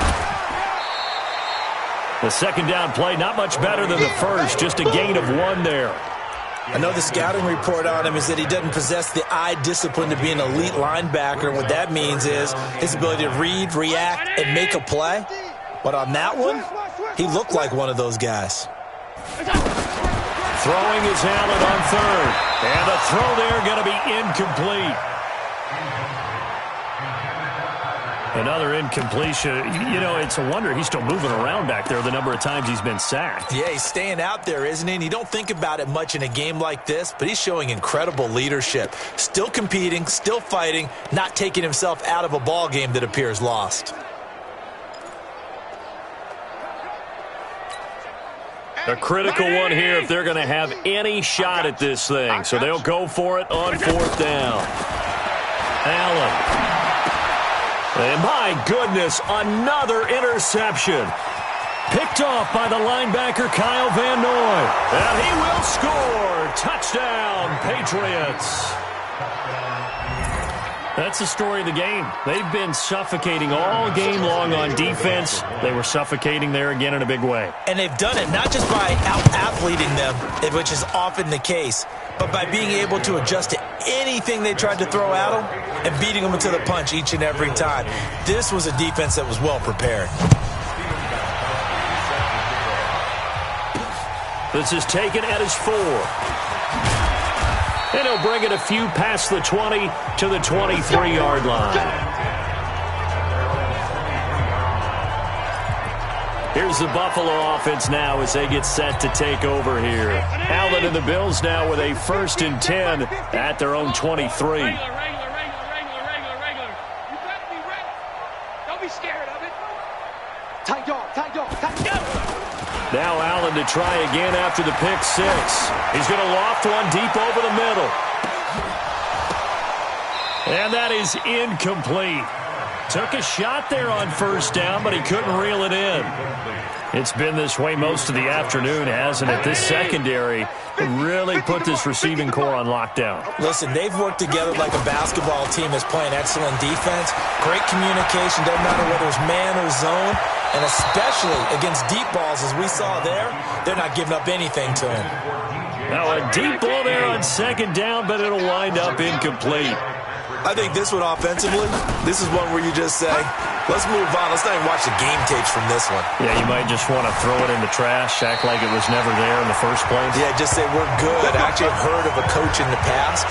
The 2nd down play, not much better than the first, just a gain of 1 there. I know the scouting report on him is that he doesn't possess the eye discipline to be an elite linebacker, and what that means is his ability to read, react, and make a play. But on that one, He looked like one of those guys. Throwing is Allen on third. And the throw there going to be incomplete. Another incompletion. You know, it's a wonder he's still moving around back there the number of times he's been sacked. Yeah, he's staying out there, isn't he? And you don't think about it much in a game like this, but he's showing incredible leadership. Still competing, still fighting, not taking himself out of a ball game that appears lost. A critical one here if they're going to have any shot at this thing. So they'll go for it on fourth down. Allen. And my goodness, another interception. Picked off by the linebacker, Kyle Van Noy. And he will score. Touchdown, Patriots. That's the story of the game. They've been suffocating all game long on defense. They were suffocating there again in a big way. And they've done it not just by out-athleting them, which is often the case, but by being able to adjust to anything they tried to throw at them and beating them to the punch each and every time. This was a defense that was well prepared. This is taken at his 4. And he'll bring it a few past the 20 to the 23-yard line. Here's the Buffalo offense now as they get set to take over here. Allen and the Bills now with a 1st and 10 at their own 23. Regular. You got to be ready. Don't be scared of it. Tight dog. Now Allen to try again after the pick 6. He's going to loft one deep over the middle. And that is incomplete. Took a shot there on 1st down, but he couldn't reel it in. It's been this way most of the afternoon, hasn't it? This secondary really put this receiving core on lockdown. Listen, they've worked together like a basketball team that's playing excellent defense. Great communication, doesn't matter whether it's man or zone. And especially against deep balls, as we saw there, they're not giving up anything to him. Now a deep ball there on 2nd down, but it'll wind up incomplete. I think this one offensively, this is one where you just say, let's move on. Let's not even watch the game tapes from this one. Yeah, you might just want to throw it in the trash, act like it was never there in the first place. Yeah, just say we're good. I actually have heard of a coach in the past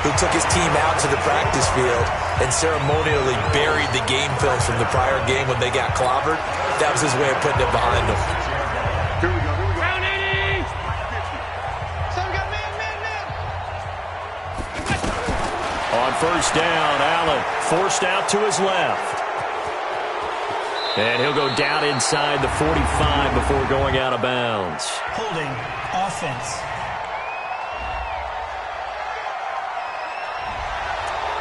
who took his team out to the practice field and ceremonially buried the game films from the prior game when they got clobbered. That was his way of putting it behind them. Here we go. Round 80. So we got man. On 1st down, Allen forced out to his left. And he'll go down inside the 45 before going out of bounds. Holding offense.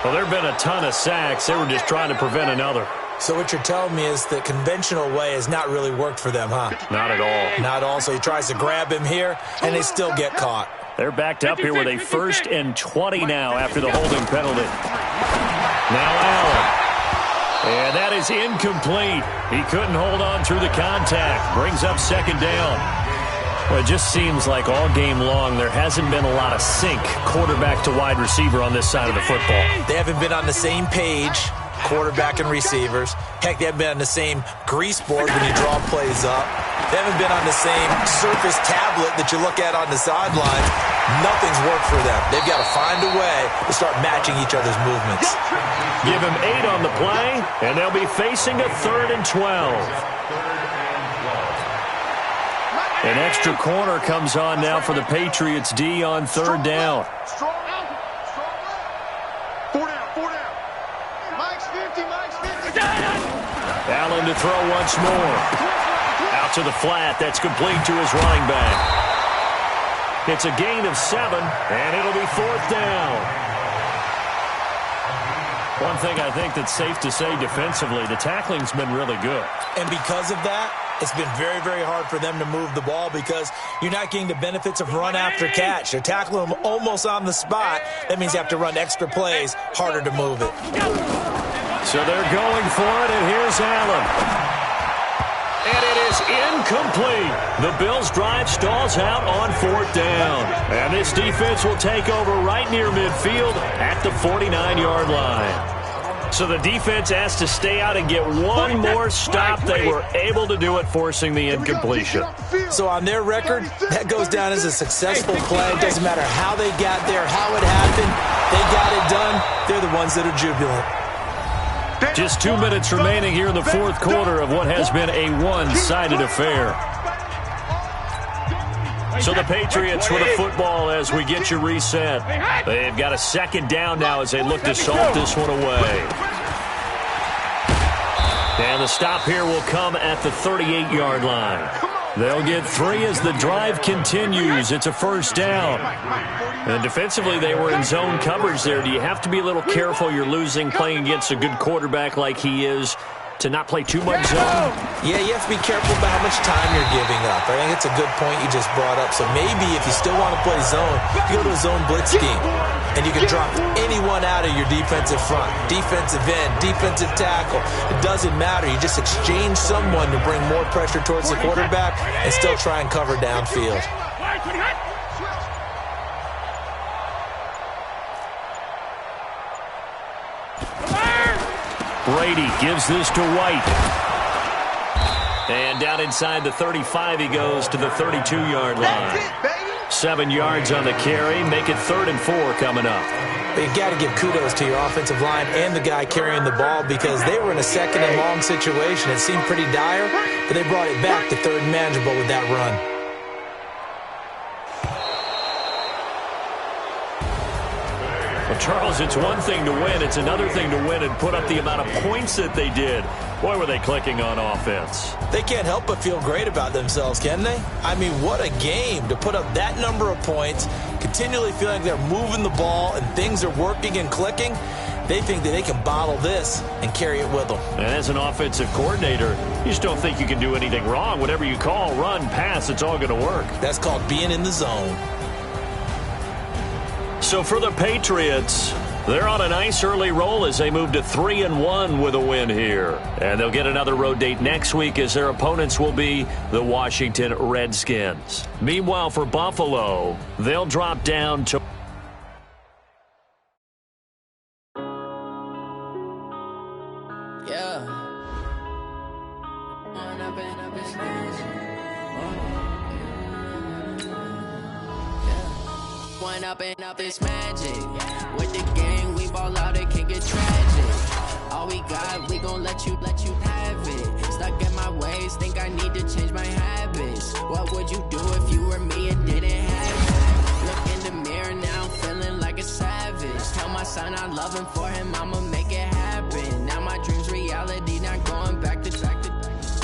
Well, there have been a ton of sacks. They were just trying to prevent another. So what you're telling me is the conventional way has not really worked for them, huh? Not at all. Not at all. So he tries to grab him here, and they still get caught. They're backed up here with a 1st and 20 now after the holding penalty. Now Allen. And that is incomplete. He couldn't hold on through the contact. Brings up 2nd down. Well, it just seems like all game long there hasn't been a lot of sync quarterback to wide receiver on this side of the football. They haven't been on the same page, quarterback and receivers. Heck, they haven't been on the same grease board when you draw plays up. They haven't been on the same surface tablet that you look at on the sidelines. Nothing's worked for them. They've got to find a way to start matching each other's movements. Give him 8 on the play, and they'll be facing a 3rd and 12. An extra corner comes on now for the Patriots D on 3rd down. Four down. Mike's 50. Allen to throw once more. Out to the flat. That's complete to his running back. It's a gain of 7, and it'll be 4th down. One thing I think that's safe to say defensively, the tackling's been really good. And because of that, it's been very, very hard for them to move the ball because you're not getting the benefits of run after catch. They're tackling them almost on the spot. That means you have to run extra plays, harder to move it. So they're going for it, and here's Allen. And it is incomplete. The Bills' drive stalls out on 4th down. And this defense will take over right near midfield at the 49-yard line. So the defense has to stay out and get one more stop. They were able to do it, forcing the incompletion. So on their record, that goes down as a successful play. It doesn't matter how they got there, how it happened. They got it done. They're the ones that are jubilant. Just 2 minutes remaining here in the fourth quarter of what has been a one-sided affair. So the Patriots with a football as we get you reset. They've got a second down now as they look to salt this one away. And the stop here will come at the 38-yard line. They'll get 3 as the drive continues. It's a first down. And defensively, they were in zone coverage there. Do you have to be a little careful? You're losing playing against a good quarterback like he is to not play too much zone? Yeah, you have to be careful about how much time you're giving up. I think it's a good point you just brought up. So maybe if you still want to play zone, you go to a zone blitz scheme. And you can drop anyone out of your defensive front, defensive end, defensive tackle. It doesn't matter. You just exchange someone to bring more pressure towards the quarterback and still try and cover downfield. Brady gives this to White. And down inside the 35 he goes to the 32-yard line. 7 yards on the carry. Make it 3rd and 4 coming up. But you got to give kudos to your offensive line and the guy carrying the ball because they were in a 2nd and long situation. It seemed pretty dire, but they brought it back to 3rd and manageable with that run. Well, Charles, it's one thing to win. It's another thing to win and put up the amount of points that they did. Boy, were they clicking on offense. They can't help but feel great about themselves, can they? I mean, what a game to put up that number of points, continually feeling they're moving the ball and things are working and clicking. They think that they can bottle this and carry it with them. And as an offensive coordinator, you just don't think you can do anything wrong. Whatever you call, run, pass, it's all going to work. That's called being in the zone. So for the Patriots, they're on a nice early roll as they move to 3-1 with a win here. And they'll get another road date next week as their opponents will be the Washington Redskins. Meanwhile, for Buffalo, they'll drop down to... Up this magic. With the gang, we ball out, it can get tragic. All we got, we gon' let you have it. Stuck in my ways, think I need to change my habits. What would you do if you were me and didn't have it? Look in the mirror now, I'm feeling like a savage. Tell my son I love him, for him I'ma make it happen. Now my dream's reality, not going back to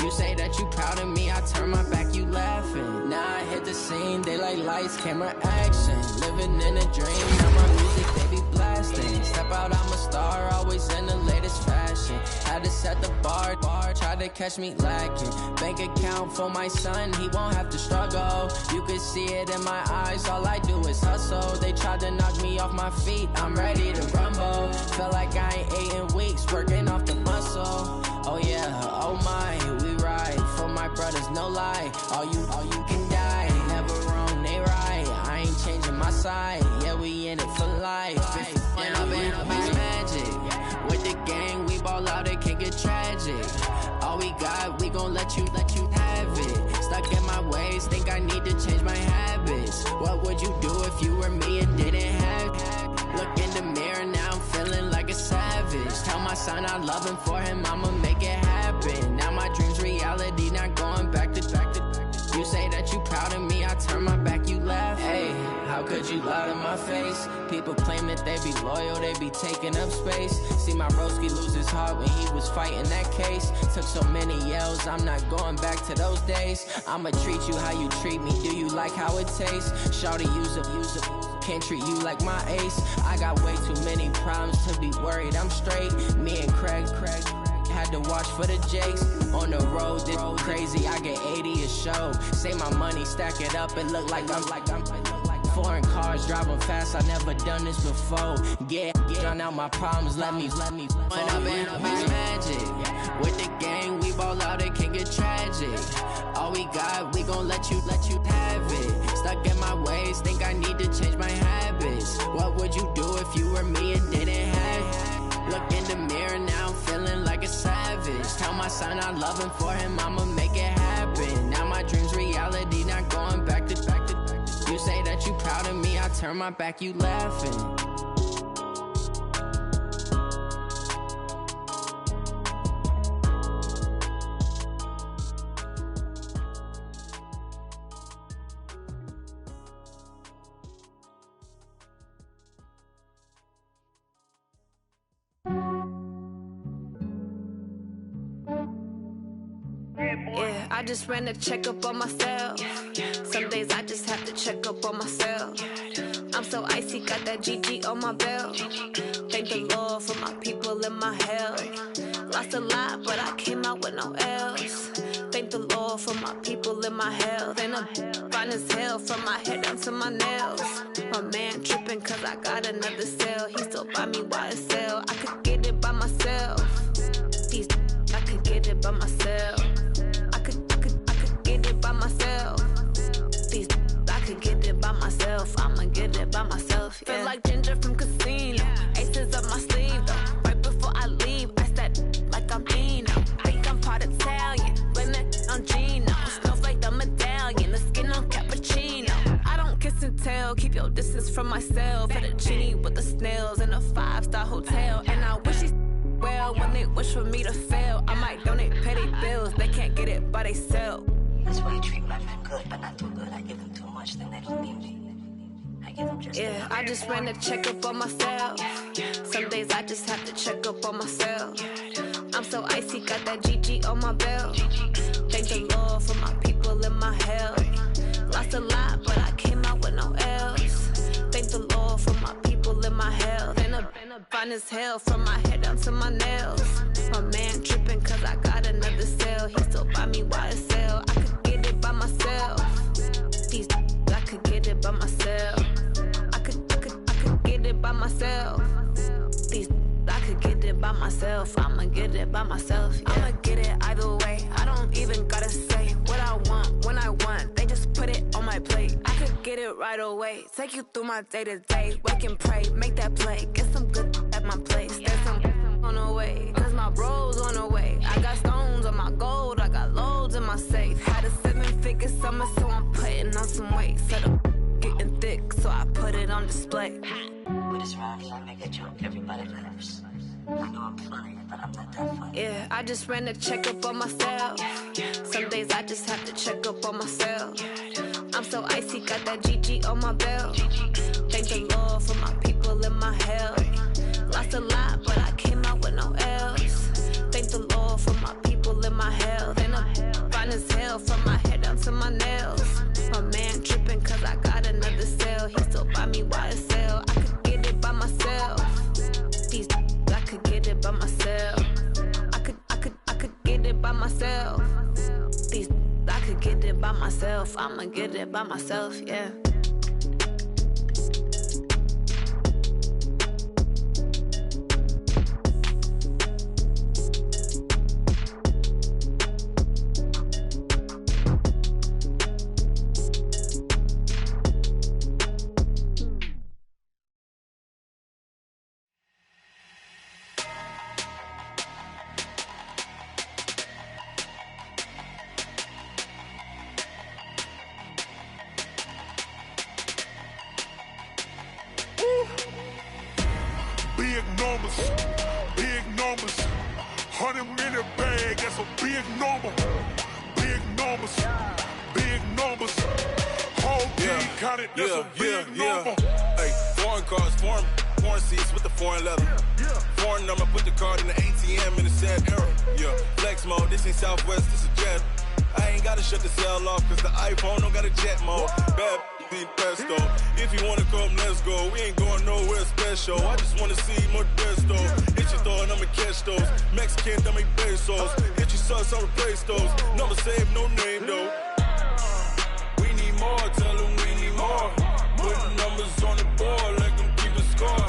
You say that you proud of me, I turn my back, you laughing. Now I hit the scene, they like lights, camera, action. Living in a dream, now my music, they be blasting. Step out, I'm a star, always in the latest fashion. Had to set the bar, try to catch me lacking. Bank account for my son, he won't have to struggle. You could see it in my eyes, all I do is hustle. They tried to knock me off my feet, I'm ready to rumble. Felt like I ain't ate in weeks, working off the muscle. Oh yeah, oh my, we ride for my brothers, no lie. All you can die, never wrong, they right. I ain't changing my side, yeah, we in it for life. When up in this magic, with the gang, we ball out, it can get tragic. All we got, we gon' let you have it. Stuck in my ways, think I need to change my habits. What would you do if you were me and didn't have it? Look in the mirror, now I'm feeling like a savage. Tell my son I love him, for him I'ma make it happen. Now my dream's reality, not going back to You say that you proud of me, I turn my back, you laugh. Hey, how could you lie to my face? People claim that they be loyal, they be taking up space. See my broski lose his heart when he was fighting that case. Took so many yells, I'm not going back to those days. I'ma treat you how you treat me, do you like how it tastes? Shawty, use up, can't treat you like my ace. I got way too many problems to be worried, I'm straight. Me and Craig had to watch for the Jakes. On the road, this crazy, I get 80 a show. Say my money, stack it up, it look like I'm foreign cars, driving fast, I never done this before. Get on out my problems, let me When up in this magic, with the gang, we ball out, it can get tragic. All we got, we gon' let you have it. Stuck in my ways, think I need to change my habits. What would you do if you were me and didn't have it? Look in the mirror sign I'm loving for him, I'ma make it happen. Now my dream's reality, not going back to. You say that you proud of me, I turn my back, you laughing. Yeah, I just ran a checkup on myself. Some days I just have to check up on myself. I'm so icy, got that GG on my belt. Thank the Lord for my people and my health. Lost a lot, but I came out with no else. Thank the Lord for my people and my health. And I'm fine as hell from my head down to my nails. My man tripping cause I got another cell. He still buy me YSL. I could get it by myself. These I could get it by myself. I could get it by myself. These I could get it by myself. I'ma get it by myself. Yeah. Feel like Ginger from Casino. Aces up my sleeve though. Right before I leave, I said like I'm Dino. Think I'm part Italian. Blame that on Gino. Snowflake the medallion. The skin on cappuccino. I don't kiss and tell. Keep your distance from myself. Fettuccine with the snails in a 5-star hotel. And I wish he well when they wish for me to fail. I might donate petty bills. They can't get it by they sell. That's why you treat my men good, but not too good. I give them too much, then they don't need me. I give them just yeah, I just ran a checkup on myself. Some days I just have to check up on myself. I'm so icy, got that GG on my belt. Thank the Lord for my people and my health. Lost a lot, but I came out with no else. Thank the Lord for my people and my health. And I'm fine as hell from my head down to my nails. My man tripping cause I got another cell. He still buy me YSL. I could get it by myself. These I could get it by myself. I could get it by myself. These I could get it by myself. I'ma get it by myself. Yeah. I'ma get it either way. I don't even gotta say what I want when I want. They just put it on my plate. I could get it right away. Take you through my day to day. Wake and pray, make that play. Get some good at my place. There's some on the way. Cause my bro's on the way. I got stones on my gold. I got loads in my safe. Had a 7-figure summer, so I'm putting on some weight. Set up getting thick, so I put it on display. With this round, I make a joke, everybody laughs. I know I'm funny, but I'm not that funny. Yeah, I just ran a checkup on myself. Some days I just have to check up on myself. I'm so icy, got that GG on my belt. Thank the Lord for my people and my health. Lost a lot, but I came out with no else. Thank the Lord for my people and my health. And I'm fine as hell from my head down to my nails. My man tripping cause I got another cell. He still buy me YSL. I could get it by myself. These I could get it by myself. I could get it by myself. These I could get it by myself. I'ma get it by myself, yeah. Big numbers, 100 minute bag, that's a big number. Big numbers, whole team counted, that's a big number. Hey, foreign cars, foreign seats with the foreign leather. Foreign number, put the card in the ATM in a sad era. Yeah, flex mode, this ain't Southwest, this is Jet. I ain't gotta shut the cell off, cause the iPhone don't got a jet mode. Bad need pesto. If you wanna come, let's go. We ain't going nowhere special. I just wanna see more desto. Hit your thought, I'ma catch those. Mexican, I'ma make pesos. Hit your sus, I'll replace those. Number save, no name though. We need more, tell them we need more. Putting numbers on the board, let them keep a score.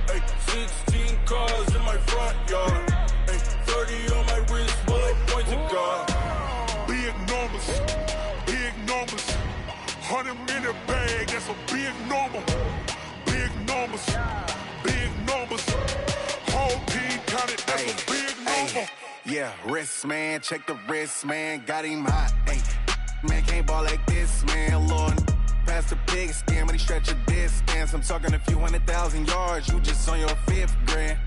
Hey, 16 cars in my front yard. Hey, 30 on my wrist, bullet point to God. Big numbers, 100 minute bag, that's a big number. Big numbers, whole team counted, that's a big number. Yeah, wrist, man, check the wrist, man, got him hot. Hey, man, can't ball like this, man. Lord, past the pig skin when he stretch a distance. I'm talking a few 100,000 yards, you just on your 5th grand.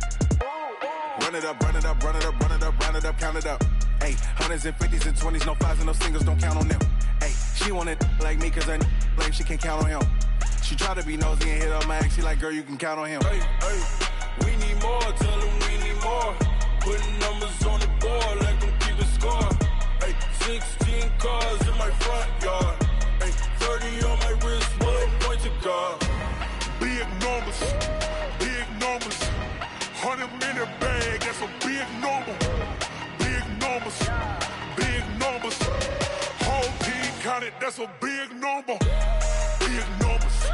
Run it up, run it up, run it up, run it up, run it up, count it up. Hey, hundreds and 50s and 20s, no 5s and no singles, don't count on them. Hey, she want it like me, cause her like she can't count on him. She try to be nosy and hit up my ex, she like, girl, you can count on him. Hey, we need more, tell them we need more. Putting numbers on the board like them keeping score. Hey, 16 cars in my front yard. Hey, 30 on my wrist, one point to guard. Big numbers, big numbers. 100-minute bag, that's a big number. Big numbers, big numbers. Whole team counted, that's a big number. Big numbers,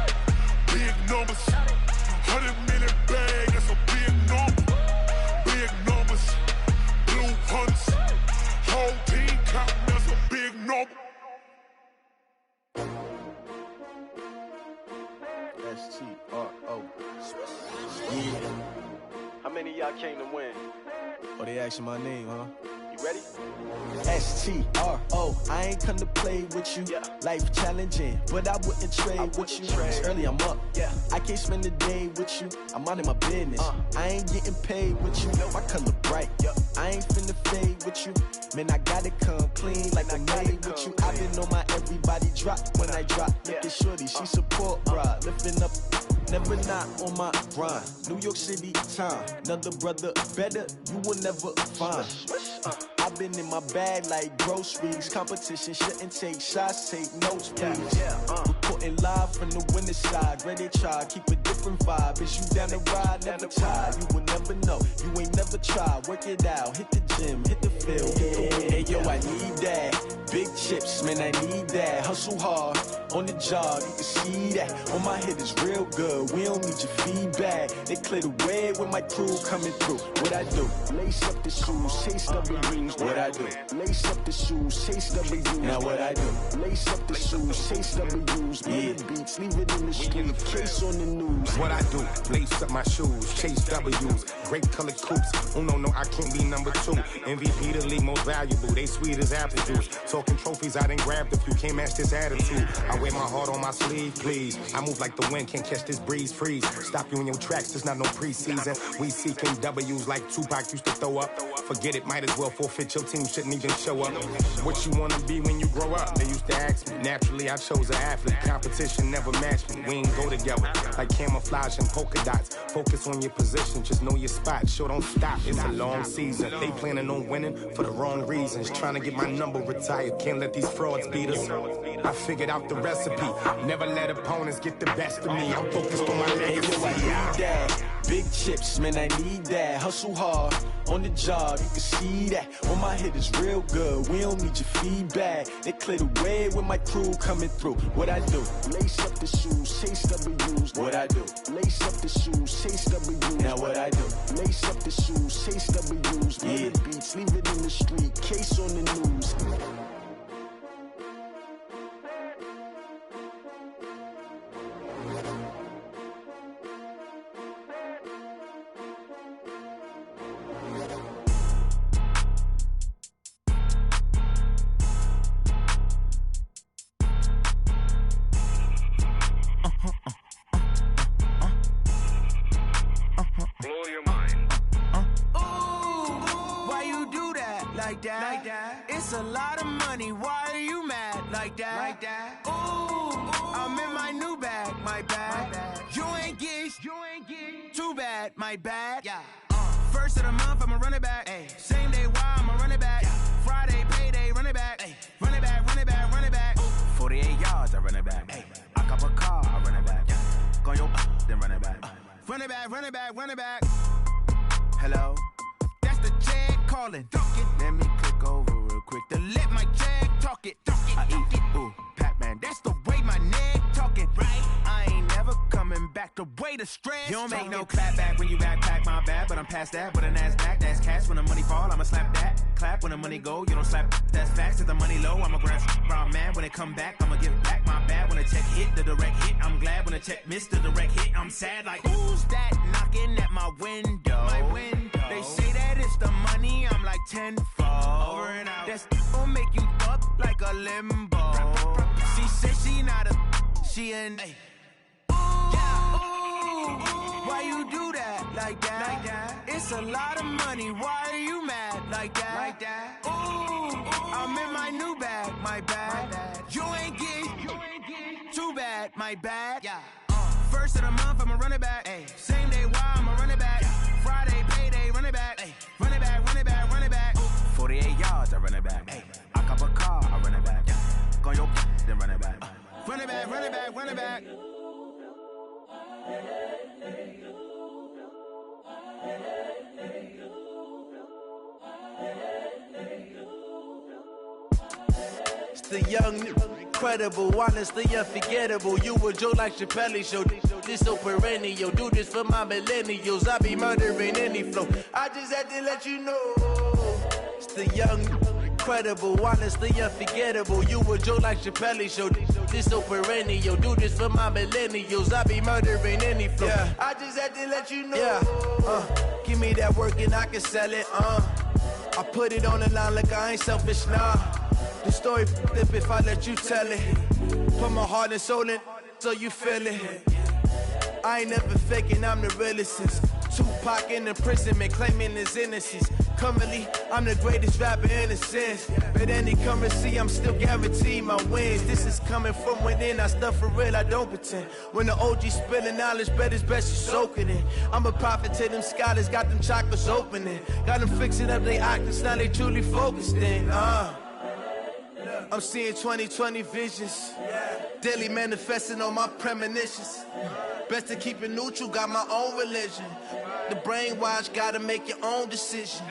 big numbers. 100-minute bag, that's a big number. Big numbers, blue hunts. Whole team counting, that's a big number. S-T-R-O. How many of y'all came to win? Oh, they asking my name, huh? You ready? S-T-R-O. I ain't come to play with you. Yeah. Life challenging, but I wouldn't trade with you. It's early, I'm up. Yeah. I can't spend the day with you. I'm minding my business. I ain't getting paid with you. My color bright. Yeah. I ain't finna fade with you. Man, I gotta come clean like I'm made with you. I've been on my everybody drop when I drop. Look at shorty, she support, bruh. Lifting up. Never not on my grind. New York City time. Another brother better, you will never find. I've been in my bag like groceries. Competition shouldn't take shots, take notes, please. Reporting live from the winning side. Ready to try, keep a different vibe. Is you down the ride, never tired. You will never know, you ain't never tried. Work it out, hit the gym, hit the field. Hey yo, I need that. Big chips, man, I need that. Hustle hard, on the job, you can see that. On my head is real good, we don't need your feedback. They clear the way with my crew coming through. What I do? Lace up the shoes, chase W's. What I do? Lace up the shoes, chase W's. Now what I do? Lace up the shoes, chase W's. Million beats, leave it in the street, case on the news. What I do? Lace up my shoes, chase W's. Great colored coops. Oh no, I can't be number 2. MVP the league most valuable. They sweet as apple juice. Talking trophies, I didn't grab the few. Can't match this attitude. I wear my heart on my sleeve, please. I move like the wind, can't catch this breeze, freeze. Stop you in your tracks, there's not no preseason. We seeking W's like Tupac used to throw up. Forget it, might as well forfeit. Your team shouldn't even show up. What you wanna be when you grow up? They used to ask me. Naturally, I chose an athlete. Competition never matched me. We ain't go together like camouflage and polka dots. Focus on your position, just know your spot. Sure, don't stop. It's a long season. They planning on winning for the wrong reasons. Trying to get my number retired. Can't let these frauds beat us. I figured out the recipe. Never let opponents get the best of me. I'm focused on my legacy. I need that. Big chips, man, I need that. Hustle hard, on the job, you can see that. On my head is real good, we don't need your feedback. They clear the way with my crew coming through. What I do? Lace up the shoes, chase W's. What I do? Lace up the shoes, chase W's. Now what I do? Lace up the shoes, chase W's. Million beats, leave it in the street, case on the news. It's a lot of money, why are you mad like that? Ooh, I'm in my new bag, my bag. You ain't get too bad, my bad. First of the month, I'ma run it back. Same day, why I'ma run it back. Friday, payday, run it back. Run it back, run it back, run it back. 48 yards, I run it back. I cop a car, I run it back. Go your then run it back. Run it back, run it back, run it back. Hello? That's the check calling. Let me click over real quick to let my check talk it. I eat it, ooh, Pac-Man. That's the way my neck talking, right? I ain't never coming back the way the stress. You don't make no clap back when you backpack, my bad, but I'm past that. With a NASDAQ, that's cash. When the money fall, I'ma slap that. Clap when the money go, you don't slap. That's facts. If the money low, I'ma grab brown man. When it come back, I'ma give back my bad. When the check hit, the direct hit, I'm glad. When the check missed the direct hit, I'm sad. Like, who's that knocking at my window? My window. They say that it's the money, I'm like tenfold. Over and out. That's gon' make you up like a limbo. She said she not a, she an. Why you do that like that? It's a lot of money. Why are you mad like that? Ooh, I'm in my new bag, my bad. You ain't get too bad, my bad. First of the month, I'ma run it back. Same day, why I'ma run it back. Friday, payday, run it back. Run it back, run it back, run it back. 48 yards, I run it back. I cop a car, I run it back. Go your then run it back. Run it back, run it back, run it back. It's the young, incredible, honestly unforgettable. You a Joe like Chappelle show. This so perennial. Do this for my millennials. I be murdering any flow. I just had to let you know. It's the young, incredible, honestly unforgettable. You a Joe like Chappelle show. This so perennial. Do this for my millennials. I be murdering any flow. Yeah. I just had to let you know. Yeah. Give me that work and I can sell it. I put it on the line like I ain't selfish, nah. The story flip if I let you tell it. Put my heart and soul in so you feel it. I ain't never faking, I'm the realest since Tupac in imprisonment, claiming his innocence. Currently, I'm the greatest rapper in a sense. But any currency, I'm still guaranteed my wins. This is coming from within, I stuff for real, I don't pretend. When the OG spilling knowledge, bet it's best you soak it in. I'm a prophet to them scholars, got them chakras opening. Got them fixing up their octaves, now they truly focused in. I'm seeing 2020 visions. Daily manifesting on my premonitions. Best to keep it neutral, got my own religion. The brainwash, gotta make your own decision.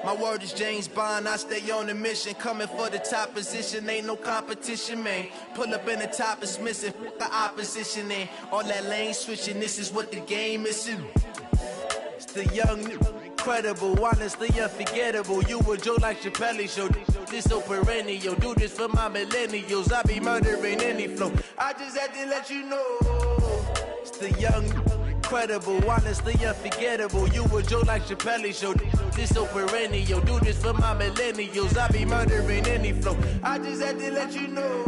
My word is James Bond, I stay on the mission. Coming for the top position, ain't no competition, man. Pull up in the top, it's missing, the opposition in. All that lane switching, this is what the game is. It's the young, incredible, honestly unforgettable. You a Joe like Chappelle show. This so perennial. Do this for my millennials. I be murdering any flow. I just had to let you know. It's the young, incredible, honestly unforgettable. You a Joe like Chappelle show. This so perennial. Do this for my millennials. I be murdering any flow. I just had to let you know.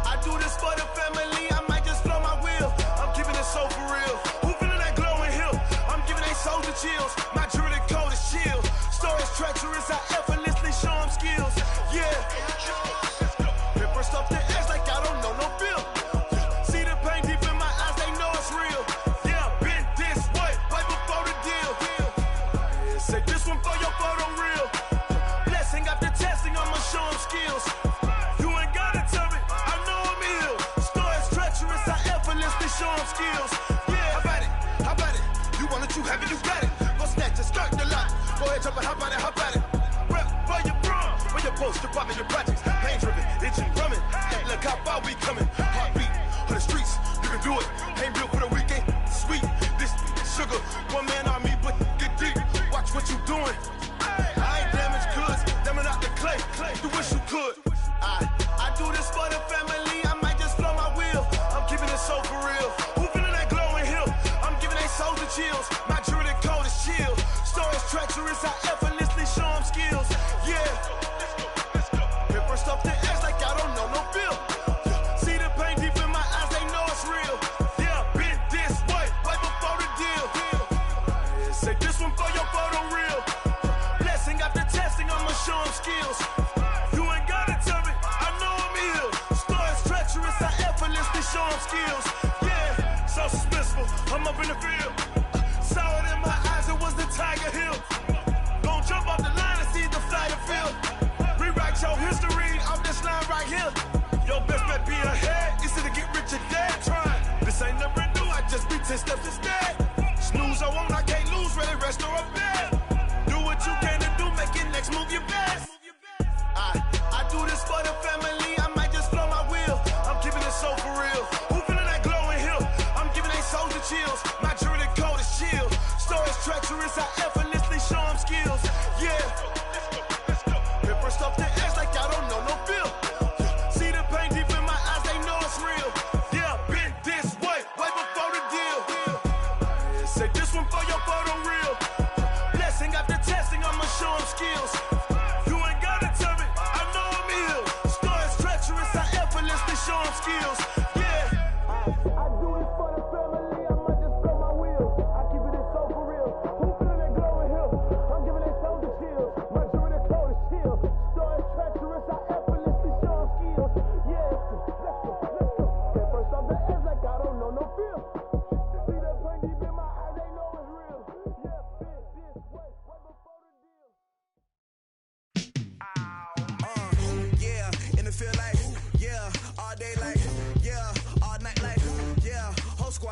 I do this for the family, I might just blow my wheel. I'm keeping it so for real. Who feeling that glowing hill? I'm giving they soldier chills. My jewelry code is chill. Stories treacherous, I effortlessly show them skills. Yeah. Paper stuff the edge like I don't know no feel. See the pain deep in my eyes, they know it's real. Yeah, been this way, right before the deal. Say this one for your photo real. Blessing after testing, I'ma show them skills. Show them skills. Yeah, how about it? You want it, you have it, you got it. Go snatch it, skirt the lot. Go ahead, jump it, hop on it, hop at it. Rep where you from, where you post, you poppin' your projects. Pain driven, itching, drumming. Hey, look how far we coming. Heartbeat on the streets, you can do it. Ain't built for the weekend, sweet. This sugar, one man army, but get deep. Watch what you doing. I ain't damaged goods, damn out the clay. You wish you could. I do this for the family, I might just blow my wheel. I'm keeping it so for real. Who feeling that glowing hill? I'm giving they soldier chills. My jewelry code is chill. Stories treacherous, I effortlessly show them skills. Yeah. Paper stuff the edge like I don't know no feel. See the pain deep in my eyes, they know it's real. Yeah, been this way, right before the deal. Say this one for your photo real. Blessing after testing, I'ma show them skills. You ain't gotta tell me, I know I'm ill. Stories treacherous, I effortlessly show them skills. Yeah, so suspenseful, I'm up in the field. Saw it in my eyes, it was the Tiger Hill. Don't jump off the line and see the flight of field. Rewrite your history off this line right here. Your best bet be ahead, easy to get rich or dead. Trying, this ain't never new, I just be 10 steps instead. Snooze I won't, I can't lose, ready, rest or a bed. Do what you can to do, make it next move your best. I do this for the family, I might just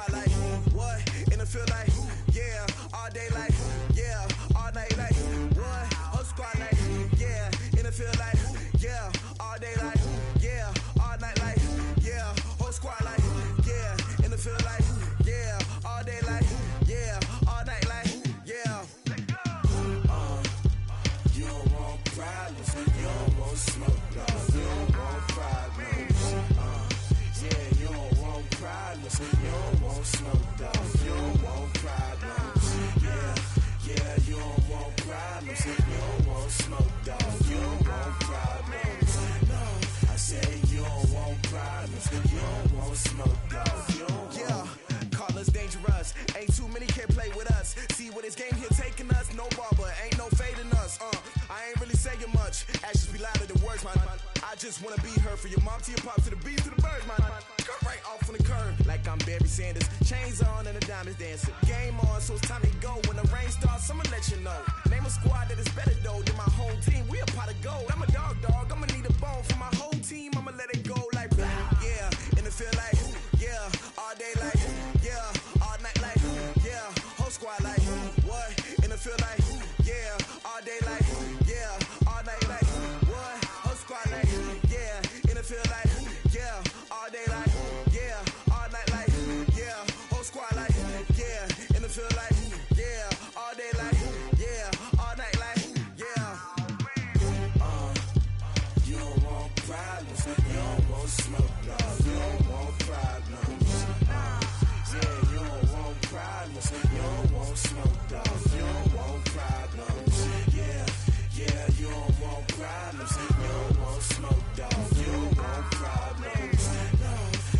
squad like, what? In the field like, yeah. All day like, yeah. All night like, what? Whole squad like, yeah. In the field like, yeah. All day like, yeah. All night like, yeah. Whole squad like, yeah. In the field like, yeah. All day like, yeah. All night like, yeah. You don't want problems. You don't want smoke, no. You don't want problems. Yeah, you don't want problems. You don't want smoke, dog. You don't want problems. Yeah, you don't want problems. You don't want smoke, dog. You don't want problems. No, I said you don't want problems. You don't want smoke, dog. You don't want. Yeah, call us dangerous. Ain't too many can play with us. See what this game here taking us. No barber, ain't no fading us. I ain't really saying much. Actions be louder than words, man. I just wanna be heard for your mom to your pop to the beat to the birds, man. Cut right off on the curb like I'm Barry Sanders. Chains on and the diamonds dancing. Game on, so it's time to go. When the rain starts, I'ma let you know. Name a squad that is better though than my whole team. We a pot of gold. I'm a dog. I'ma need a bone for my whole team. I'ma let it go like, yeah. In the field like, yeah. All day like, yeah. All night like, yeah. Whole squad like, what? In the field like, yeah. All day like, yeah. All night like, what? Whole squad like, yeah. In the field like, yeah. All day like, yeah. All night like, yeah. Whole squad like, yeah. In the field like, yeah. All day like, yeah. All night like, yeah. You don't want problems. You don't want smoke, no. You don't want problems. Yeah, you don't want problems. You don't want smoke, dog. You don't want problems. Yeah, you don't want problems. You don't want smoke, dog. You don't want problems. No,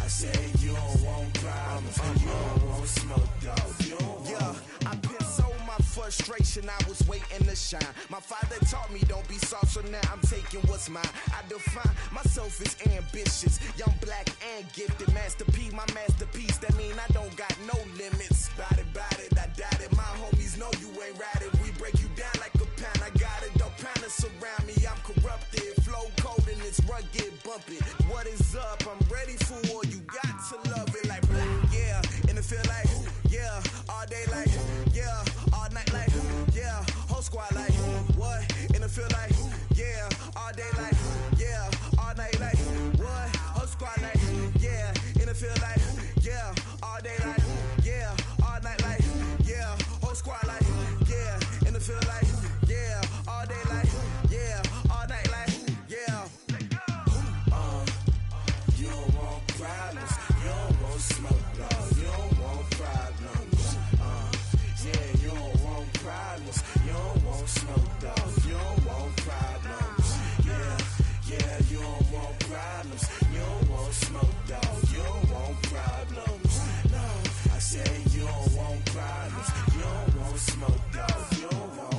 I say you don't want problems. You don't want smoke, dog. You don't want. Yeah, I pissed so my frustration. I was waiting to shine. My father taught me don't be soft, so now I'm taking what's mine. I define myself as ambitious, young, black, and gifted. Master P, my masterpiece. That mean I don't got no limits. Bout it, I doubt it. My homies know you ain't ratted. We break you down like a pound. I got it, don't pound us around me. I'm corrupted, flow cold and it's rugged, bumpy. What is up? I'm ready for war. You got to love it like black. Yeah, in the field like, yeah. All day like, yeah. All night like, yeah. Whole squad like, what? In the field like, yeah. All day like, yeah. All night like, what? Whole squad like, yeah. In the field like, yeah. All day like, yeah. All night like, yeah. Whole squad like, yeah. In the field like, yeah. All day like, yeah. All night like, yeah. You don't want problems. You don't want smoke, dog. You don't want problems. Yeah, you don't want problems. You don't want smoke, dog. You don't want problems. Yeah, you don't want problems. You don't want smoke, dog. You don't want problems. No, I say you don't want problems. You don't want smoke, dog. You don't want.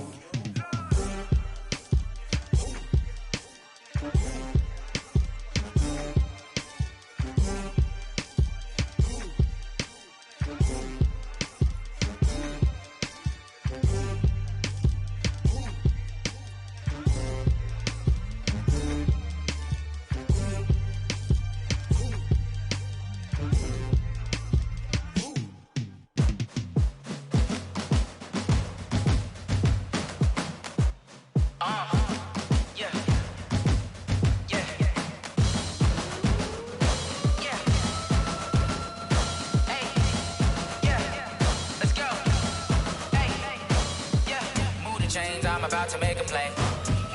I'm about to make a play.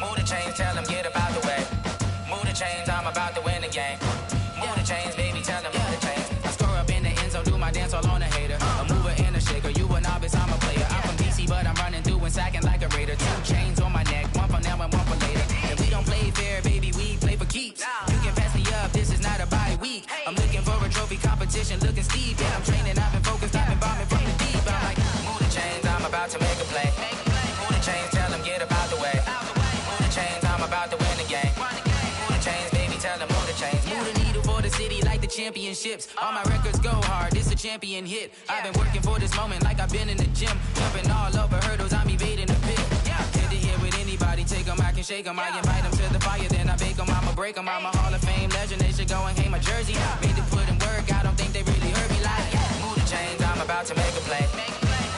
Move the chains, tell them get up out the way. Move the chains, I'm about to win the game. Move the chains, baby, tell them move the chains. I score up in the end zone, do my dance all on a hater. A mover and a shaker, you a novice, I'm a player. I'm from DC, but I'm running through and sacking like a raider. 2 chains on my neck, one for now and one for later. If we don't play fair, baby, we play for keeps. You can pass me up, this is not a bye week. I'm looking for a trophy competition, looking steep. Yeah, I'm training, I've been focused, I've been bombing from the deep. I'm like, move the chains, I'm about to make a play. Move the chains, tell them get up out the way. Move the chains, I'm about to win the game. Move the chains, baby, tell them move the chains. Move the needle for the city like the championships. All my records go hard, this a champion hit. I've been working for this moment like I've been in the gym. Jumping all over hurdles, I'm evading the pit. Head to head with anybody, take them, I can shake them. I invite them to the fire, then I bake them, I'ma break them. I'm a Hall of Fame legend, they should go and hang my jersey. Made to put in work, I don't think they really heard me like, move the chains. about to make a play.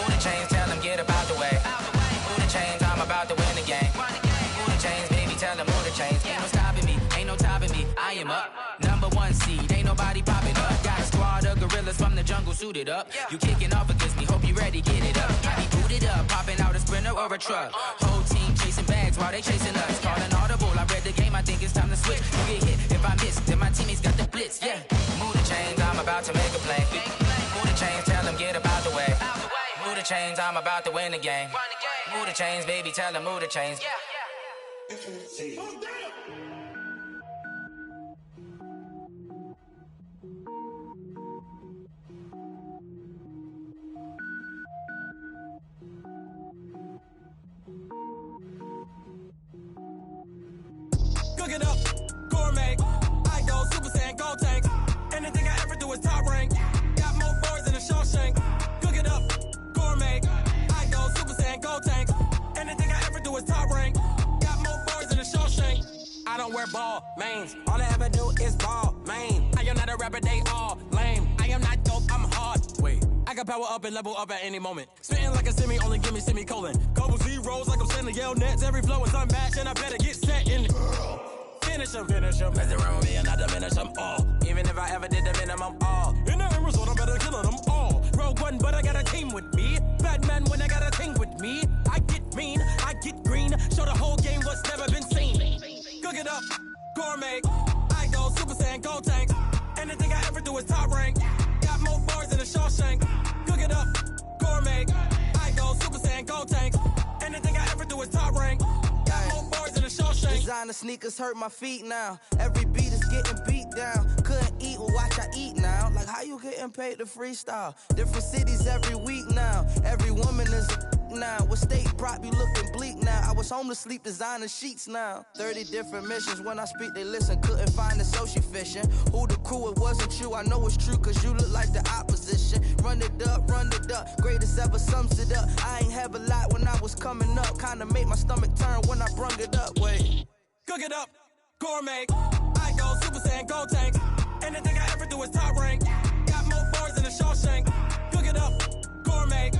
Move the chains, tell them get about the way. Move the chains, I'm about to win the game. Move the chains, baby, tell them move the chains. Ain't no stopping me, ain't no topping me. I am up, #1 seed, ain't nobody popping up. Got a squad of gorillas from the jungle suited up. You kicking off against me, hope you ready, get it up. I be booted up, popping out a Sprinter or a truck. Whole team chasing bags while they chasing us. Calling audible, I read the game, I think it's time to switch. You get hit, if I miss, then my teammates got the blitz, yeah. Move the chains, I'm about to make a play. Move the chains, tell them get about the way. Move the chains, I'm about to win the game. Move the chains, baby, tell them move the chains. Cook it up, gourmet. I go Super Saiyan, gold tank. Anything I ever do is top rank. Got more boards than a Shawshank. Cook it up, gourmet. I go Super Saiyan, gold tank. Anything I ever do is top rank. Got more boards than a Shawshank. I don't wear ball mains. All I ever do is ball main. I am not a rapper, they all lame. I am not dope, I'm hard. Wait, I can power up and level up at any moment. Spitting like a semi, only give me semicolon. Couple zeros like I'm sending yell nets. Every flow is unmatched and I better get set in. Finish him. Mess around with me and I diminish them all. Even if I ever did the minimum, all. In the end result, I'm better killing them all. Rogue One, but I got a team with me. Batman when I got a team with me. I get mean, I get green. Show the whole game what's never been seen. Cook it up, gourmet. I go Super Saiyan, gold tank. Anything I ever do is top rank. Got more bars than a Shawshank. Cook it up, gourmet. I go Super Saiyan, gold tank. Anything I ever do is top rank. Got more bars than a Shawshank. Designer sneakers hurt my feet now. Every beat is getting beat down. Couldn't eat, well watch I eat now. Like how you getting paid to freestyle? Different cities every week now. Every woman is a now. What state brought me looking bleak now? I was home to sleep designing sheets now. 30 different missions. When I speak they listen. Couldn't find the social fishing. Who the crew? It wasn't you. I know it's true cause you look like the opposition. Run it up. Greatest ever sums it up. I ain't have a lot when I was coming up. Kinda made my stomach turn when I brung it up. Wait. Cook it up, gourmet. I go Super Saiyan, gold tank. Anything I ever do is top rank. Got more bars than a Shawshank. Cook it up, gourmet.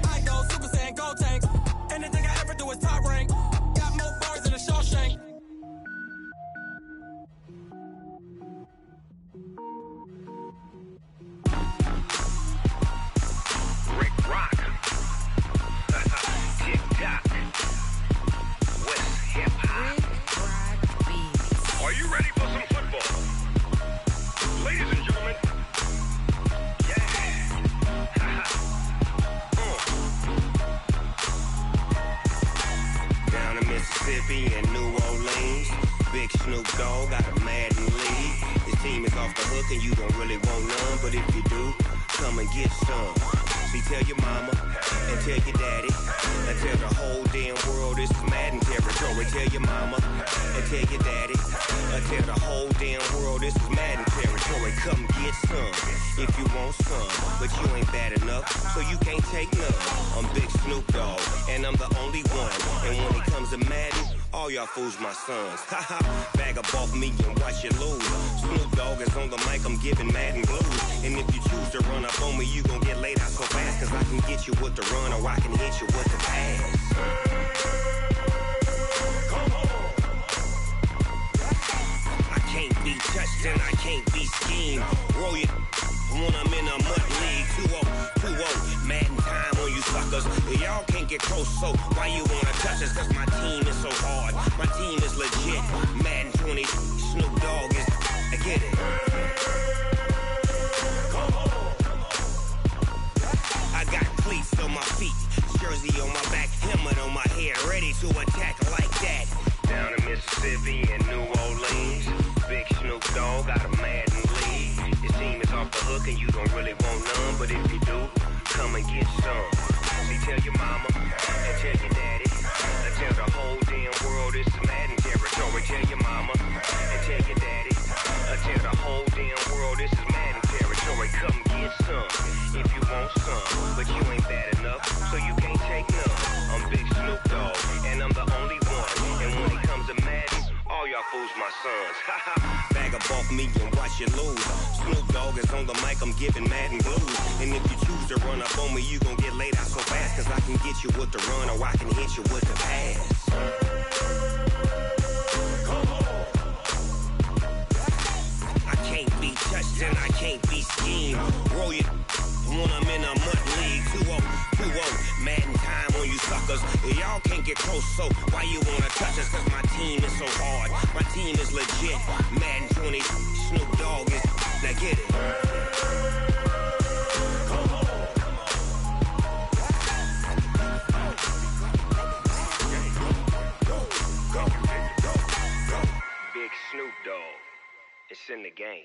I go Super Saiyan, gold tank. Anything I ever do is top rank. Got more bars than a Shawshank. Rick Rock. Tick-tock. West hip-hop. Are you ready for some football? Ladies and gentlemen. Yeah. Down in Mississippi and New Orleans, Big Snoop Dogg got a Madden lead. His team is off the hook and you don't really want none, but if you do, come and get some. See, tell your mama and tell your daddy and tell the whole damn world this is Madden territory. Tell your mama and tell your daddy and tell the whole damn world this is Madden territory. Come get some if you want some, but you ain't bad enough, so you can't take none. I'm Big Snoop Dogg and I'm the only one. And when it comes to Madden, all y'all fools my sons. Haha, bag up off me and watch you lose. Snoop Dogg is on the mic, I'm giving Madden blues. And if you choose to run up on me, you gon' get laid out so fast. Cause I can get you with the run or I can hit you with the pass. I can't be touched and I can't be schemed. Roll you when I'm in a mud league. 2-0, Madden time on you suckers. Y'all can't get close, so why you wanna touch us? Cause my team is so hard. My team is legit. Madden 20, Snoop Dogg is, I get it. I got cleats on my feet, jersey on my back, helmet on my head, ready to attack like that. Down in Mississippi and New Orleans, Big Snoop Dogg got a Madden lead. His team is off the hook and you don't really want none, but if you do, come and get some. See, tell your mama and tell your daddy and tell the whole damn world this is Madden territory. Tell your mama and tell your daddy and tell the whole damn world this is Madden territory. Come get some if you want some, but you ain't bad enough, so you can't take none. I'm Big Snoop Dogg and I'm the only one. And when it comes to Madden, all y'all fools my sons. Haha, bag up off me and watch you lose. Snoop Dogg is on the mic, I'm giving Madden blues. And if you choose to run up on me, you gon' get laid out so fast. Cause I can get you with the run or I can hit you with the pass. I can't be touched and I can't be schemed. Roll you when I'm in a mud league. 2-0, Madden time on you suckers. Y'all can't get close, so why you wanna touch us? Cause my team is so hard, my team is legit. Madden 20, Snoop Dogg is, now get it. Big Snoop Dogg, it's in the game.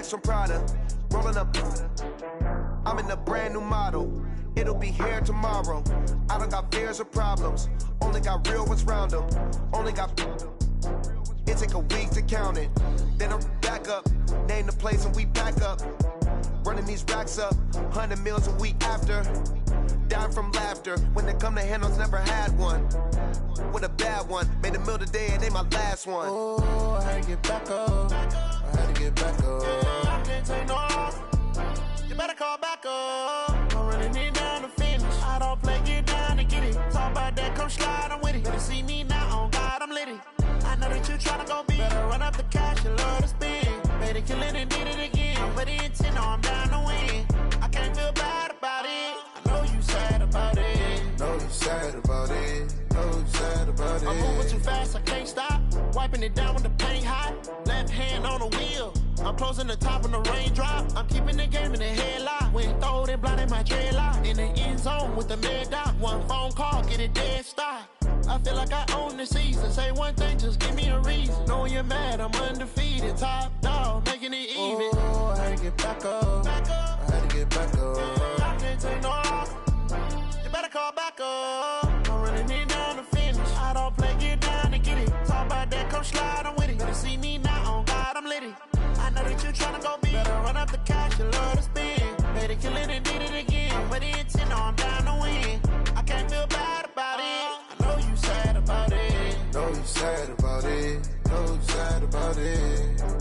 From Prada, rolling up. I'm in a brand new model. It'll be here tomorrow. I don't got fears or problems. Only got real ones round them. Only got. It take a week to count it. Then I'm back up. Name the place and we back up. Running these racks up. 100 meals a week after. Down learn from laughter. When it come to handles, never had one. With a bad one, made a meal today and they my last one. Oh, I had to get back up. I had to get back up. I can't take no off. You better call back up. I'm running it down to finish. I don't play, get down to get it. Talk about that, come slide, I'm with it. Better see me now, on God, I'm litty. I know that you tryna go big. Better run up the cash, you love to spend. Better kill it and did it again. I'm with the intent, no, I'm down to win. I can't feel bad about it. I know you sad about it. Know you sad about it. Know you sad about it. I'm moving too fast, I can't stop. Wiping it down when the paint hot. Left hand on the wheel. I'm closing the top when the raindrop. I'm keeping the game in the headlock. When throwed and blinded my dreadlock. In the end zone with the mad dot. One phone call, get it dead stop. I feel like I own the season. Say one thing, just give me a reason. Knowing you're mad, I'm undefeated. Top dog, making it even. Oh, I had to get back up. I had to get back up. I can't take no off. You better call back up. I'm running it down to finish. I don't play, get down to get it. Talk about that, come slide, I'm with it. Better see me now, on God, I'm litty. I know that you tryna go big. Better run up the cash, you love to spend. Better kill it and did it again. With the intent, no, I'm down to win. I can't feel bad about it. I know you sad about it. Know you sad about it. Know you sad about it.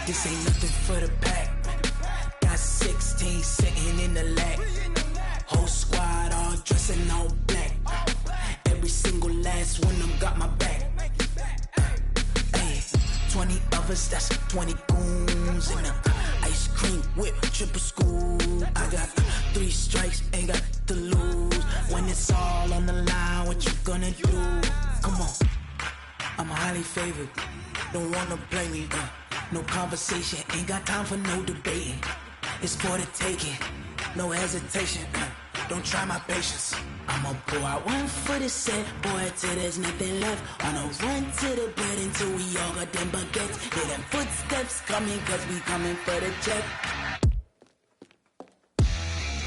This ain't nothing for the pack. Got 16 sitting in the lap. Whole squad all dressing all black. Every single last one of them got my back. Hey, 20 of us, that's 20 goons in the ice cream whip, triple school. I got 3 strikes, ain't got to lose. When it's all on the line, what you gonna do? Come on, I'm highly favored. Don't wanna play me, no conversation, ain't got time for no debating. It's for the taking, no hesitation. Don't try my patience. I'ma pull out one for the set, boy, till there's nothing left. On a run to the bed until we all got them baguettes. Hear them footsteps coming, cause we coming for the check.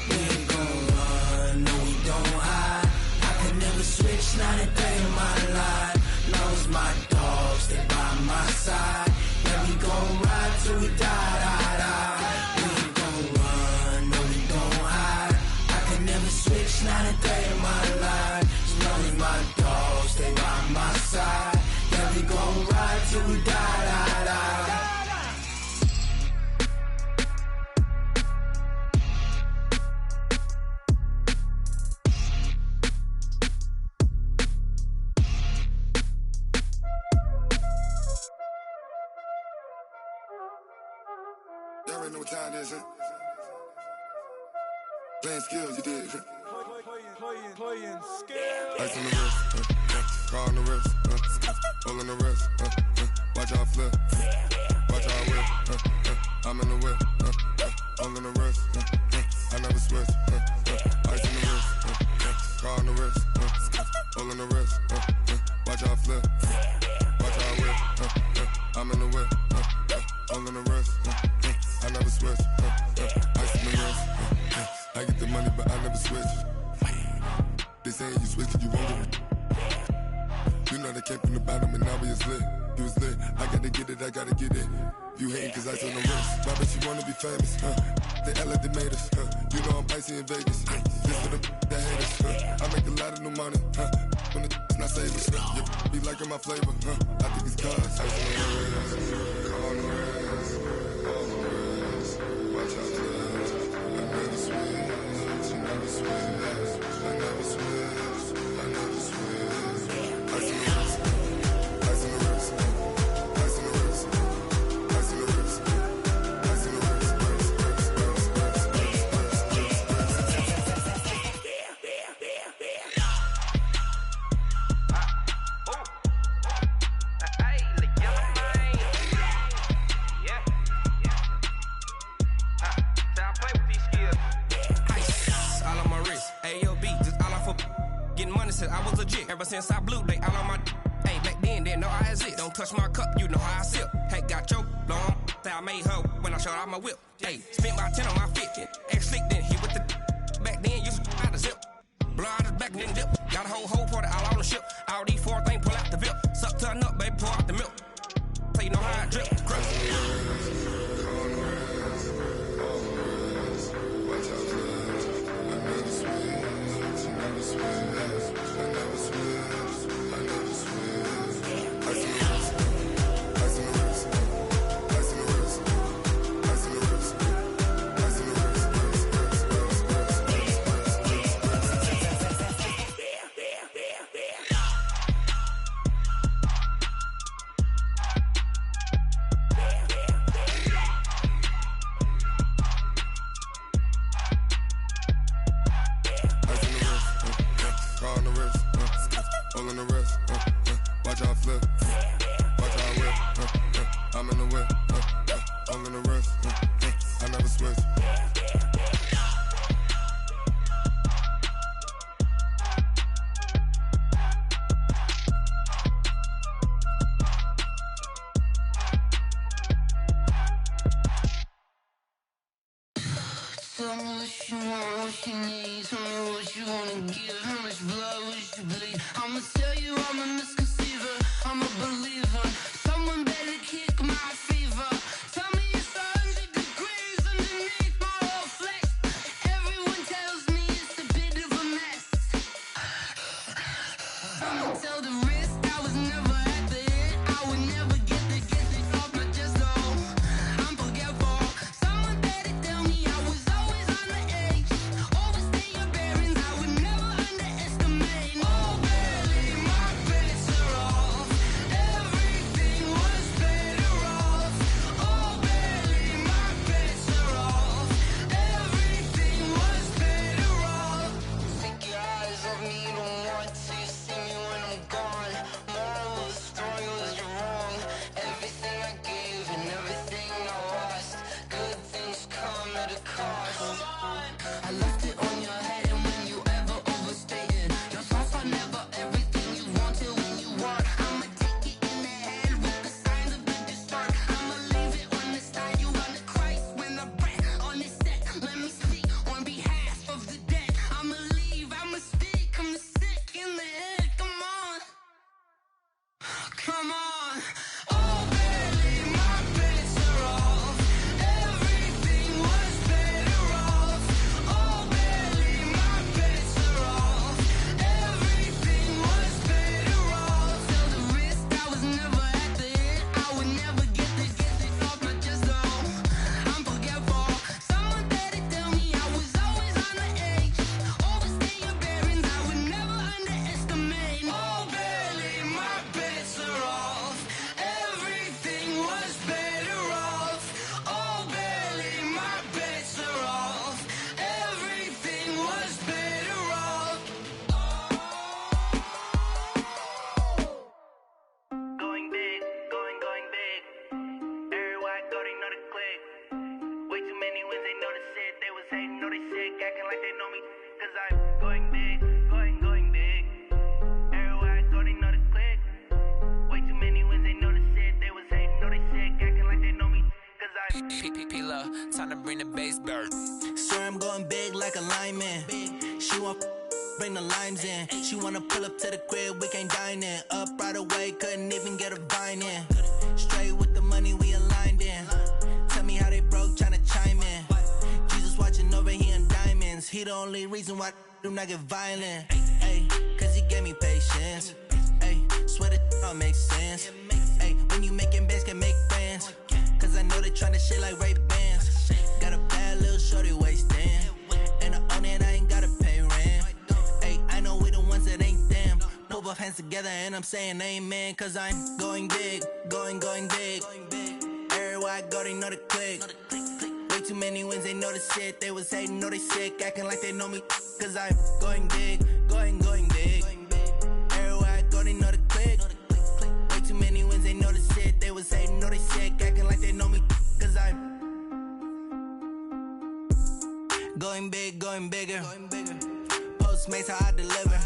We ain't gon' run, no we don't hide. I could never switch, not a day in my life. Long as my dogs, they by my side. Yeah, we gon' ride till we die. We ain't gon' run, no we don't hide. I could never switch, not a day in my life. As long as my dogs, they by my side. Yeah, we gon' ride till we die. Y'all already know what time it is, huh? Playing skills, you did. Playing skills. Ice on the wrist, car on the wrist, hole in the wrist, watch how I flip, watch how I whip, I'm in the whip, hole in the wrist, I never switch, ice on the wrist, car on the wrist, hole in the wrist, watch how I flip, watch how I whip, I'm in the whip, hole in the wrist, I never switch, ice on the wrist, I get the money but I never switch. They saying you switch cause you want it. You know they came from the bottom and now we is lit. You was lit, I gotta get it, I gotta get it. You hating cause ice on the wrist. Why bet you wanna be famous, They act like they made us, You know I'm icy in Vegas, This for the that hate us, I make a lot of new money, When it's not savers, You be liking my flavor, I think it's cause ice on the wrist, on the wrist, on the wrist. Watch out for this, I never switch, I never switch. I never switch, I never switch. Ice on the wrist, ice on the wrist, ice on the wrist, ever since I blew, they all on my hey, back then, didn't know I exist. Don't touch my cup, you know how I sip. Hey, got your long, that I made her when I showed out my whip. Hey, spent my 10 on my 50. Ex-slick, then he with the back then, used to out the zip. Blow out his back and then dip. Got a whole party all on the ship. All these 4 things, pull out the VIP. Suck to a nut, baby, pour out the milk. So you know how I drip. Tell me what you want, what you need. Tell me what you wanna give. How much blood would you bleed? I'ma tell you I'm a misconceiver. I'm a believer. Someone better kick my fever. Tell me it's 100 degrees underneath my whole flesh. Everyone tells me it's a bit of a mess. I'ma tell the risk I was never at the end. I would never get this off my chest though. I'm forgetful. Someone better tell me I was always on the edge. Overstay your bearings, I would never underestimate. Oh, barely my bets are off. Everything was better off. Oh, barely my bets are off. Everything was better off. Take your eyes off me, don't want to see me when I'm gone. Moral of the story was you're wrong. Everything I gave and everything I lost. Good things come at a cost. I left it on your head, and when you ever overstated, your thoughts are never everything you wanted when you want. I'ma take it in the head with the signs of the distort. I'ma leave it on the side. You run the Christ when I breath on this set. Let me speak on behalf of the dead. I'ma leave, I'ma speak. I'm the sick in the head. Come on, come on. Oh, barely my bets are off. Everything was better off. Oh, barely my bets are off. Everything was better off. Tell the risk I was never at the end. I would never get this off my chest though. I'm forgetful. Someone better tell me I was always on the edge. Overstay your bearings, I would never underestimate. Oh, barely my bets are off. Everything was better off. Oh, barely my bets are off. Everything was better off. Going big, going big. Everywhere I go, they know the click. Way too many wins, they know the shit. They was hating, know they sick, acting like they know me. Cause I'm going big, going big. Everywhere I go, they know the click. Way too many wins, they know the shit. They was hating, know they sick, acting like they know me. Cause I'm P-P-P-Lo, time to bring the bass bird. Swear I'm going big like a lineman. She want bring the limes in. She wanna pull up to the crib, we can't dine in. Up right away, couldn't even get a vine in. Straight with the money we aligned in. Tell me how they broke, tryna chime in. Jesus watching over here in diamonds. He the only reason why I do not get violent. Ay, cause he gave me patience. Ay, swear that all makes sense. Ay, when you making bands, can make friends. Cause I know they tryna shit like Ray-Bans. Got a bad little shorty wasting. And I own it, I ain't gotta pay rent. Ay, I know we the ones that ain't them. Put both hands together and I'm saying amen. Cause I'm going big, going big. Everywhere I go, they know the click. Way too many wins, they know the shit. They was hating, know they sick, acting like they know me. Cause I'm going big, going big. Everywhere I go, they know the click. Way too many wins, they know the shit. They was hating, know they sick, acting like they know me. Cause I'm going big, going bigger. Postmates how I deliver.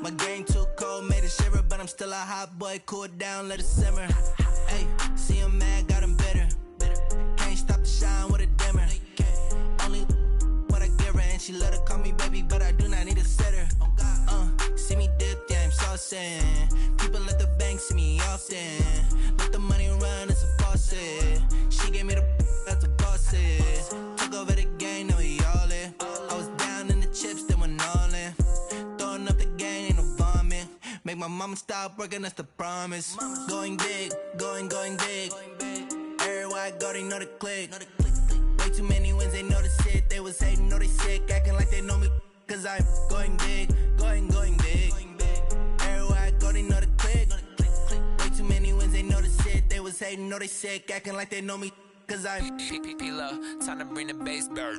My game too cold, made it shiver, but I'm still a hot boy. Cool it down, let it simmer. Hey, see him mad, got him bitter. Can't stop the shine with a dimmer. Only what I give her, and she let her call me baby, but I do not need a sitter. See me dip, yeah, I'm saucing. People let the bank see me often. Let the money run, it's a faucet. She gave me the that's a boss it. Took over the game, now we all in. I was down in the chips, they went all in. Throwing up the game, ain't no vomit. Make my mama stop working, that's the promise. Going big, going big. Everywhere I go, they know the click. Way too many wins, they know the shit. They was hating, know they sick, acting like they know me. Cause I'm going big, going big. Everywhere I go, they know the click. Way too many wins, they know the shit. They was hating, know they sick, acting like they know me. Cause I'm P-P-P-Lo, time to bring the bass back.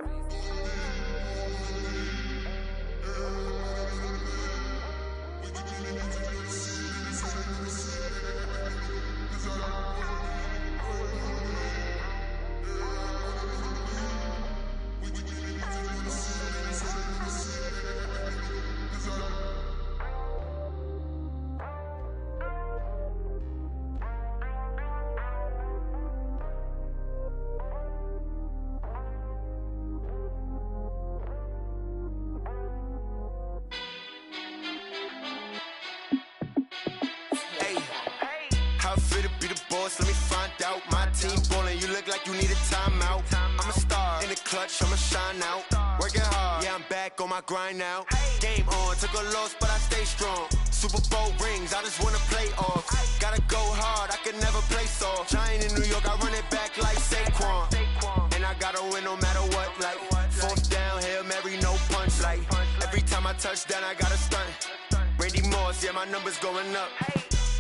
Let me find out. My team ballin', you look like you need a timeout. I'm a star in the clutch, I'ma shine out. Working hard, yeah, I'm back on my grind now. Game on, took a loss, but I stay strong. Super Bowl rings, I just wanna play off. Gotta go hard, I can never play soft. Giant in New York, I run it back like Saquon. And I gotta win no matter what, like fourth down, Hail Mary, no punch. Like every time I touch down, I gotta stunt. Randy Moss, yeah, my numbers going up.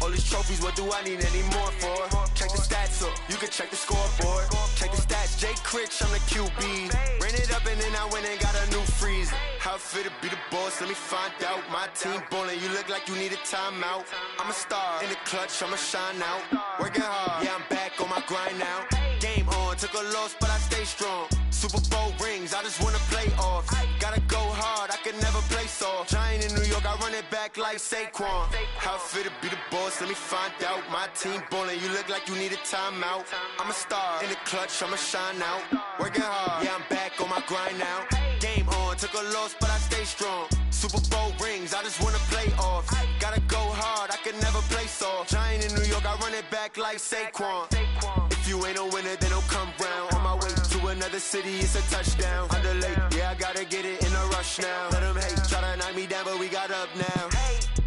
All these trophies, what do I need any more for? Check the stats up, you can check the scoreboard. Check the stats, Jay Critch, I'm the QB. Ran it up and then I went and got a new freeze. How it fit to be the boss, let me find out. My team ballin', you look like you need a timeout. I'm a star in the clutch, I'ma shine out. Working hard, yeah, I'm back on my grind now. Game on, took a loss, but I stay strong. Super Bowl rings, I just wanna play off. Gotta go hard, I can never play soft. Giant in New York, I run it back like Saquon. How it fit to be the boss, let me find out. My team ballin', you look like you need a timeout. I'm a star in the clutch, I'ma shine out. Working hard, yeah, I'm back on my grind now. Game on, took a loss, but I stay strong. Super Bowl rings, I just wanna play off. Gotta go hard, I can never play soft. Giant in New York, I run it back like Saquon. If you ain't a winner, then don't come round. On my way to another city, it's a touchdown. Underlay, yeah, I gotta get it in a rush now. Let them hate, try to knock me down, but we got up now.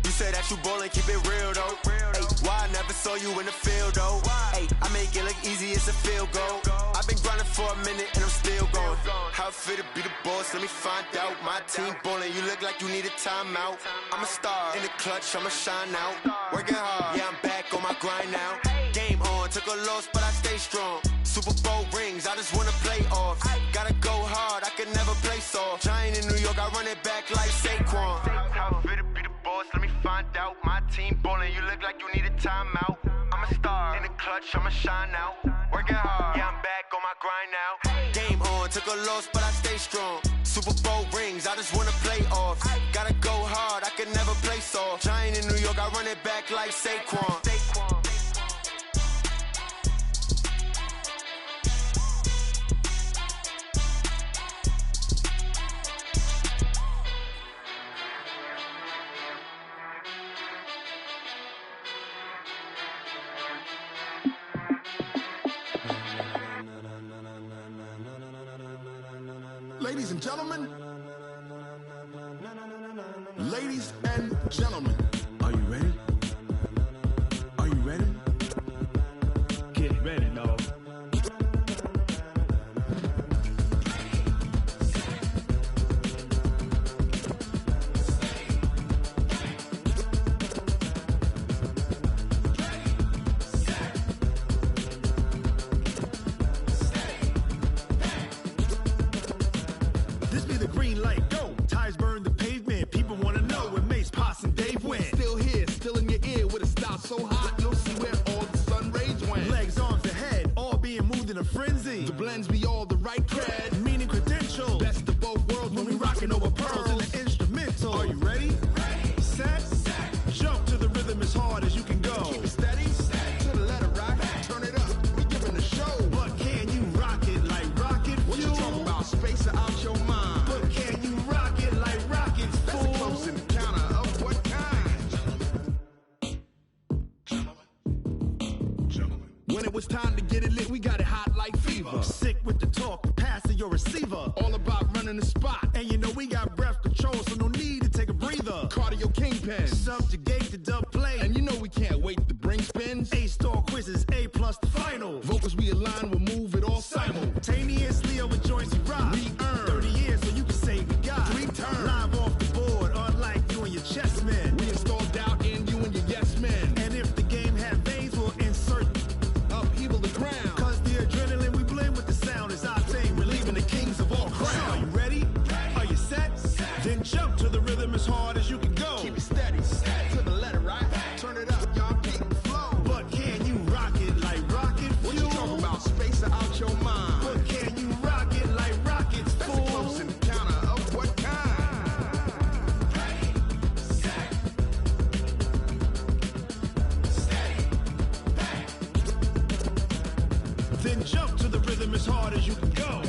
You say that you ballin', keep it real though. Hey, why I never saw you in the field though? Hey, I make it look easy, it's a field goal. I've been grinding for a minute and I'm still going. How it fit to be the boss, let me find out. My team ballin', you look like you need a timeout. I'm a star in the clutch, I'ma shine out. Working hard, yeah, I'm back on my grind now. Game on, took a loss, but I stay strong. Super Bowl rings, I just wanna play off. Gotta go hard, I can never play soft. Giant in New York, I run it back like Saquon. How it fit to be the boss, let me find out. My team ballin', you look like you need a timeout. I'm a star in the clutch, I'ma shine out. Working hard, yeah, I'm back on my grind now. Game on, took a loss, but I stay strong. Super Bowl rings, I just wanna play off. Gotta go hard, I can never play soft. Giant in New York, I run it back like Saquon. Ladies and gentlemen, ladies and gentlemen, are you ready? Are you ready? Get ready, dog. This be the green light, go. Tires burn the pavement. People wanna know when Mace, Poss, and Dave win. time to get it lit, we got it hot like fever. Sick with the talk, passing your receiver. All about running the spot. And you know we got breath control, so no need to take a breather. Cardio kingpin. Subjugate the dub play. And you know we can't wait to bring spins. A-star quizzes, A+ the final. Vocals we align, we'll move it all simultaneously over joints we rock. We earn 30 years, so you can say we got 3 turns. Live off the board, unlike you and your chess men. We install doubt in you and your yes men. And if the game had veins, we'll insert upheaval the ground. Cause the adrenaline we blend with the sound is our thing, relieving the kings of all crowns. So are you ready? Are you set? Then jump to the rhythm as hard as you can go. Keep it steady, to the letter, right? Turn it up, y'all keep the flow. But can you rock it like rocket fuel? What you talking about? Space out your mind. But can you rock it like rockets, fool? That's a close encounter of what kind? Ready, set, steady, back. Then jump to the rhythm as hard as you can go.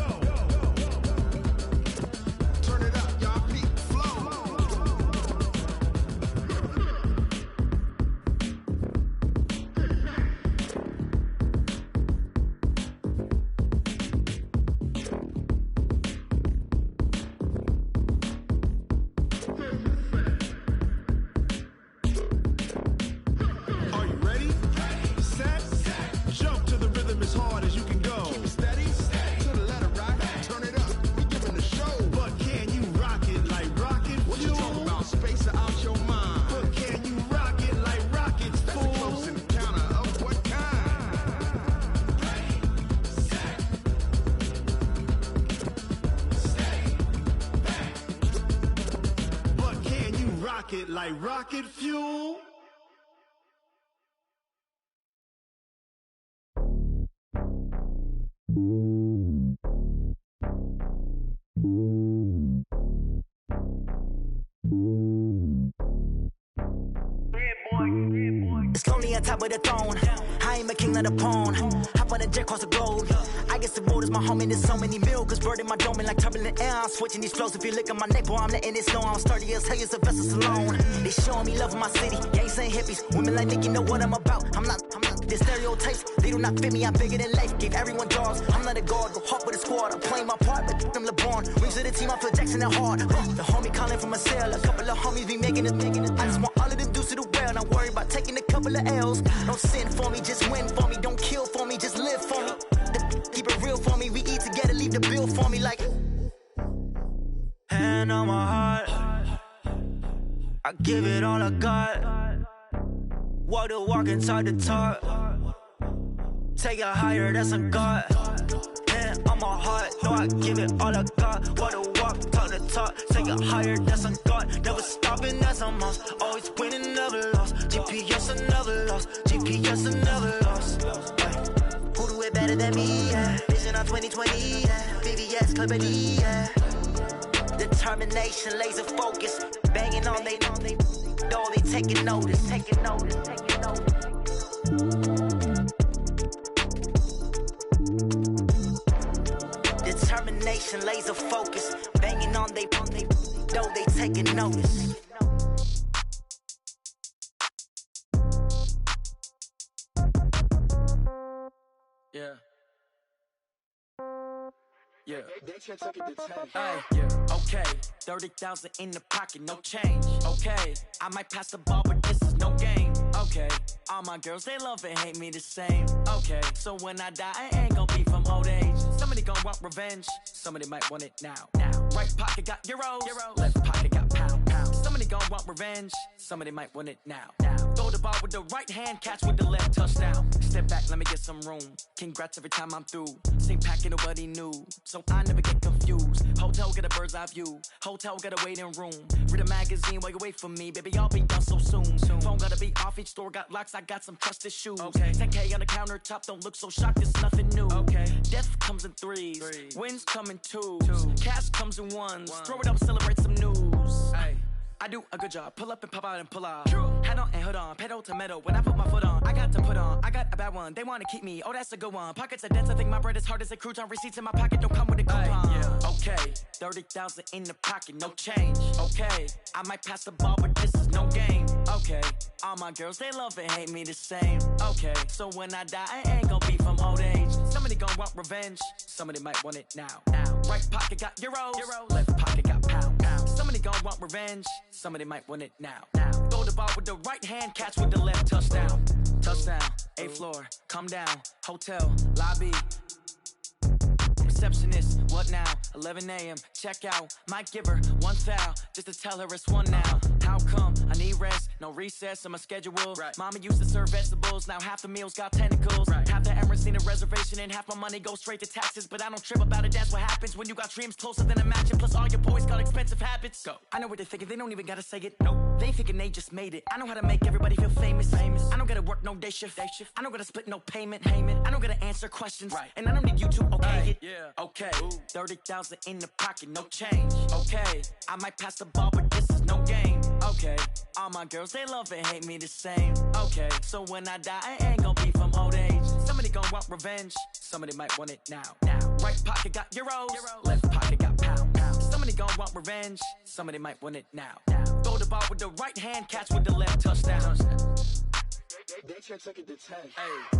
Turn it up, y'all keep the flow. Are you ready? Set, jump to the rhythm as hard as you can go. Keep it steady, to the letter, right? Turn it up, we giving the show. But can you rock it like rocket fuel? What you talking about? Space out your mind. But can you rock it like rockets, That's fool? a close encounter of what kind? Ready, set, steady, back. But can you rock it like rocket fuel? It's lonely on top of the throne. I ain't a king of the pawn. Hop on a jet across the globe. I guess the road is my home and there's so many milkers burning my dome like turbulent air. I'm switching these flows. If you look at my neck, boy, I'm letting it snow. I'm sturdy as hell, it's a vessel Salone. They showing me love in my city. Gangs ain't hippies. Women like Nick, you know what I'm about. I'm not. The stereotypes, they do not fit me. I'm bigger than life. Gave everyone jaws. I'm not a guard. Go hard with a squad. I'm playing my part, but I'm LeBron. Wings of the team, I feel Jackson and hard. The homie calling from a cell. A couple of homies be making it. I just want all of them dudes to the well. Not worry about taking a couple of L's. Don't sin for me, just win for me. Don't kill for me, just live for me. Keep it real for me. We eat together, leave the bill for me like. Hand on my heart, I give it all I got. Walk the walk and talk the talk. Take it higher, that's a God. Hand on my heart, no, I give it all I got. Walk the walk, talk the talk. Take it higher, that's a God. Never stopping, that's a must. Always winning, never lost. GPS, I never lost. GPS, I never lost. Who do it better than me? Yeah. Vision on 2020, yeah. VVS, Clubity, yeah. Determination, laser focus. Banging on they door, they taking notice. Taking notice, taking notice. Determination, laser focus. Banging on they door, they taking notice. Yeah. Yeah. Hey, yeah. Okay. 30,000 in the pocket, no change. Okay. I might pass the ball, but this is no game. Okay. All my girls, they love and hate me the same. Okay. So when I die, I ain't gon' be from old age. Somebody gon' want revenge. Somebody might want it now. Right pocket got euros. Left pocket got pound. Somebody gon' want revenge. Somebody might want it now. Throw the ball with the right hand, catch with the left, touchdown. Step back, let me get some room. Congrats every time I'm through. Same packet, nobody knew, so I never get confused. Hotel get a bird's eye view. Hotel got a waiting room. Read a magazine while you wait for me, baby. I'll be done so soon. Phone gotta be off. Each store got locks. I got some trusted shoes. Okay. 10K on the countertop. Don't look so shocked. It's nothing new. Okay. Death comes in threes. Wins come in twos. Cash comes in ones. Throw it up, celebrate some news. Ay. I do a good job. Pull up and pop out and pull out. Head on and hood on. Pedal to metal. When I put my foot on, I got to put on. I got a bad one. They want to keep me. Oh, that's a good one. Pockets are dense. I think my bread is hard as a crouton. Receipts in my pocket don't come with a coupon. Yeah. Okay. 30,000 in the pocket. No change. Okay. I might pass the ball, but this is no game. Okay, all my girls, they love and hate me the same. Okay, so when I die, I ain't gonna be from old age. Somebody gon' want revenge, somebody might want it now. Right pocket got euros, left pocket got pounds. Somebody gon' want revenge, somebody might want it now. Throw the ball with the right hand, catch with the left, touchdown. Touchdown, 8th floor, come down, hotel, lobby. Receptionist, what now? 11 a.m. check out. Might give her one foul just to tell her it's one now. How come? I need rest, no recess on my schedule. Mama used to serve vegetables, now half the meals got tentacles. Half the Emirates need a reservation and half my money goes straight to taxes. But I don't trip about it, that's what happens when you got dreams closer than a mansion. Plus all your boys got expensive habits. Go. I know what they're thinking, they don't even gotta say it. Nope. They thinking they just made it. I know how to make everybody feel famous. I don't gotta work no day shift. I don't gotta split no payment. I don't gotta answer questions. And I don't need you to okay it. Okay, 30,000 in the pocket, no change. Okay, I might pass the ball, but this is no game. Okay, all my girls, they love and hate me the same. Okay, so when I die, I ain't gonna be from old age. Somebody gon' want revenge, somebody might want it now. Right pocket got euros, left pocket got pounds. Somebody gon' want revenge, somebody might want it now. Throw the ball with the right hand, catch with the left, touchdown. They check it to 10. Hey.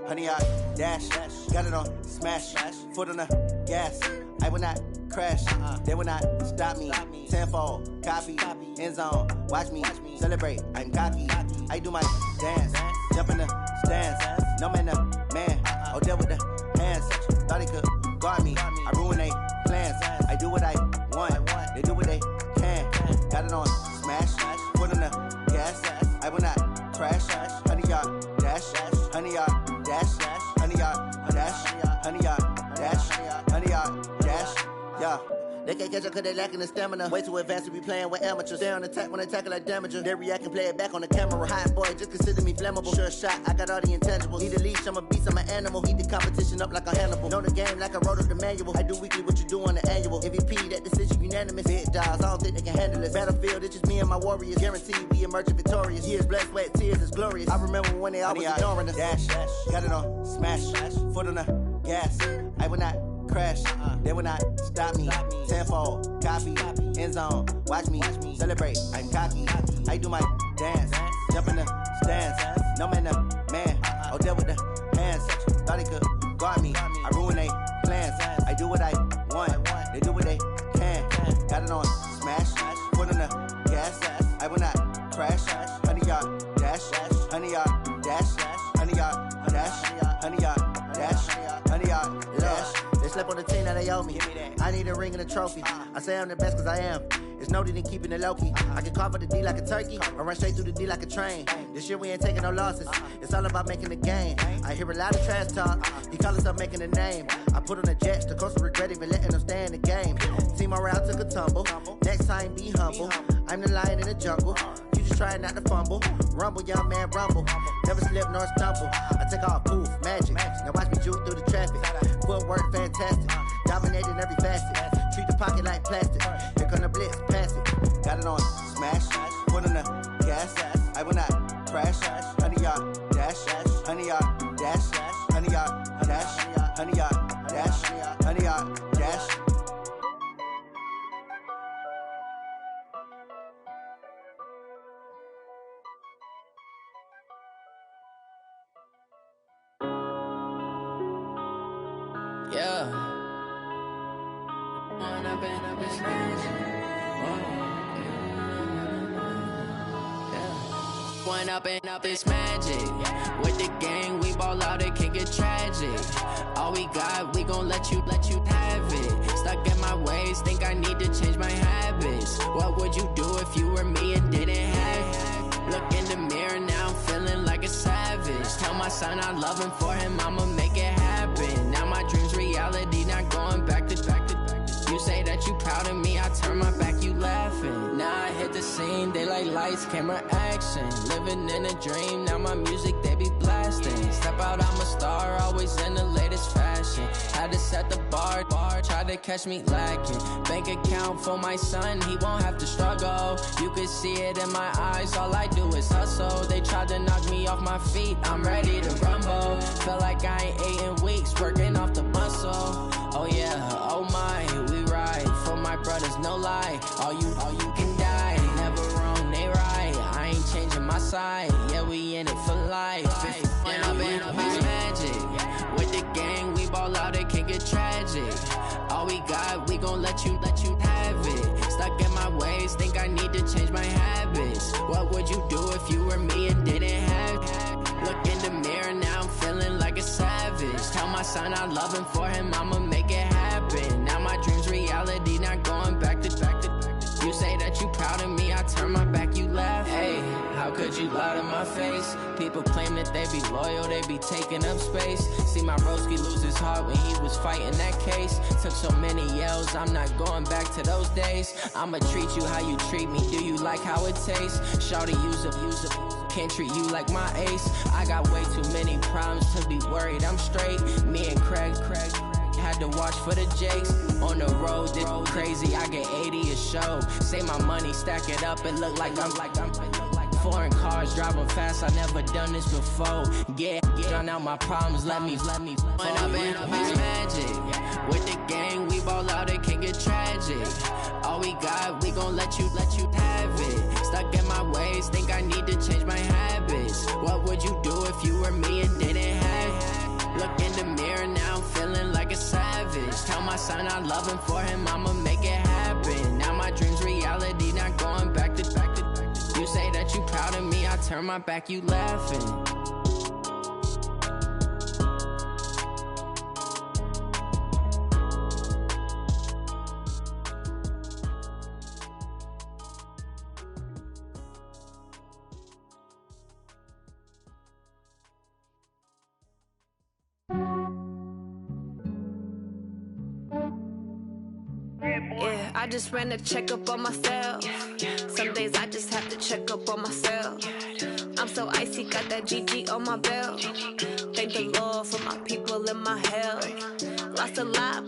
Honey, I dash, got it on smash, foot on the gas. I will not crash, they will not stop me. Tenfold, copy, end zone, watch me celebrate. I'm cocky, I do my dance, jump in the stands. No man, the man, Odell with the hands. Thought he could guard me, I ruin they plans. I do what I want, they do what they can. Got it on smash, foot on the gas. I will not crash, honey, y'all dash, honey, y'all dash, honey, y'all dash, honey, y'all dash, honey, y'all dash, yeah. They can't catch up cause they lacking the stamina. Way too advanced to be playing with amateurs. Stay on attack when they tackle like damager. They react and play it back on the camera. Hot boy, just consider me flammable. Sure shot, I got all the intangibles. Need a leash, I'm a beast, I'm an animal. Heat the competition up like a Hannibal. Know the game like I wrote up the manual. I do weekly what you do on the annual. MVP, that decision unanimous. Big dogs, I don't think they can handle it. Battlefield, it's just me and my warriors. Guaranteed we emerging victorious. Years, blood, sweat, tears, it's glorious. I remember when they always ignoring us. Dash, got it on smash, foot on the gas. I will not crash, they will not stop me. Tenfold, copy, end zone, watch me celebrate. I'm cocky, I do my dance, jump in the stands. No man, the man, Odell with the hands. Thought he could guard me, I ruin they plans. I do what I want, they do what they can. Got it on smash, foot on the gas. I will not crash, honey, y'all dash, honey, y'all dash, honey, y'all dash, honey, y'all dash, honey, y'all dash. They slept on the team that they owe me. I need a ring and a trophy. I say I'm the best cause I am. It's no need in keeping it low-key. I can carve up the D like a turkey or run straight through the D like a train. This year we ain't taking no losses. It's all about making the game. I hear a lot of trash talk. He call himself making a name. I put on the jets. The coach will regret even letting them stay in the game. Team morale took a tumble. Next time be humble. I'm the lion in the jungle. You just trying not to fumble. Rumble, young man, rumble. Never slip nor stumble. I take off, poof, magic. Now watch me juke through the traffic. Footwork fantastic. Dominating every facet. Treat the pocket like plastic. Here come the blitz, pass it. Got it on smash, foot on the gas. I will not crash. Honey, y'all dash, honey, y'all dash, honey, y'all dash, honey, y'all dash, honey, y'all dash. Yeah. One up and up is magic. With the gang, we ball out, it can get tragic. All we got, we gon' let you have it. Stuck in my ways, think I need to change my habits. What would you do if you were me and didn't have it? Look in the mirror, now I'm feeling like a savage. Tell my son I love him, for him I'ma make it happen. Now my dream's reality, not going back to. You say that you proud of me, I turn my back, you laughing. Now I the scene, they like lights, camera, action. Living in a dream, now my music, they be blasting. lasting. Step out, I'm a star, always in the latest fashion. Had to set the bar, try to catch me lacking. Bank account for my son, he won't have to struggle. You can see it in my eyes, all I do is hustle. They tried to knock me off my feet, I'm ready to rumble. Feel like I ain't ate in weeks, working off the muscle. Oh yeah, oh my, we ride for my brothers, no lie. All you can die, never wrong, they right. I ain't changing my side, yeah, we in it for life. When I've been magic, with the gang, we ball out, it can get tragic. All we got, we gon' let you have it. Stuck in my ways, think I need to change my habits. What would you do if you were me and didn't have it? Look in the mirror, now I'm feeling like a savage. Tell my son I love him, for him I'ma make it happen. Now my dream's reality, not going back to. You say that you proud of me, I turn my back, you laugh. Hey, how could you lie to my face? People claim that they be loyal, they be taking up space. See my broski lose his heart when he was fighting that case. Took so many yells, I'm not going back to those days. I'ma treat you how you treat me, do you like how it tastes? Shawty, use up, can't treat you like my ace. I got way too many problems to be worried, I'm straight. Me and Craig had to watch for the Jakes. On the road, this crazy, I get 80 a show. Say my money, stack it up, it look like I'm foreign cars, driving fast, I never done this before. Get drown out my problems, let me When I've been magic, with the gang, we ball out, it can get tragic. All we got, we gon' let you have it. Stuck in my ways, think I need to change my habits. What would you do if you were me and didn't have it? Look in the mirror, now I'm feeling like a savage. Tell my son I love him, for him I'ma make it happen. Now my dream's reality, not going back to. You say that you proud of me, I turn my back, you laughing. Yeah, I just ran a checkup on myself. Some days I just have to check up on myself. I'm so icy, got that GG on my belt. Thank the Lord for my people in my health. Lost a lot,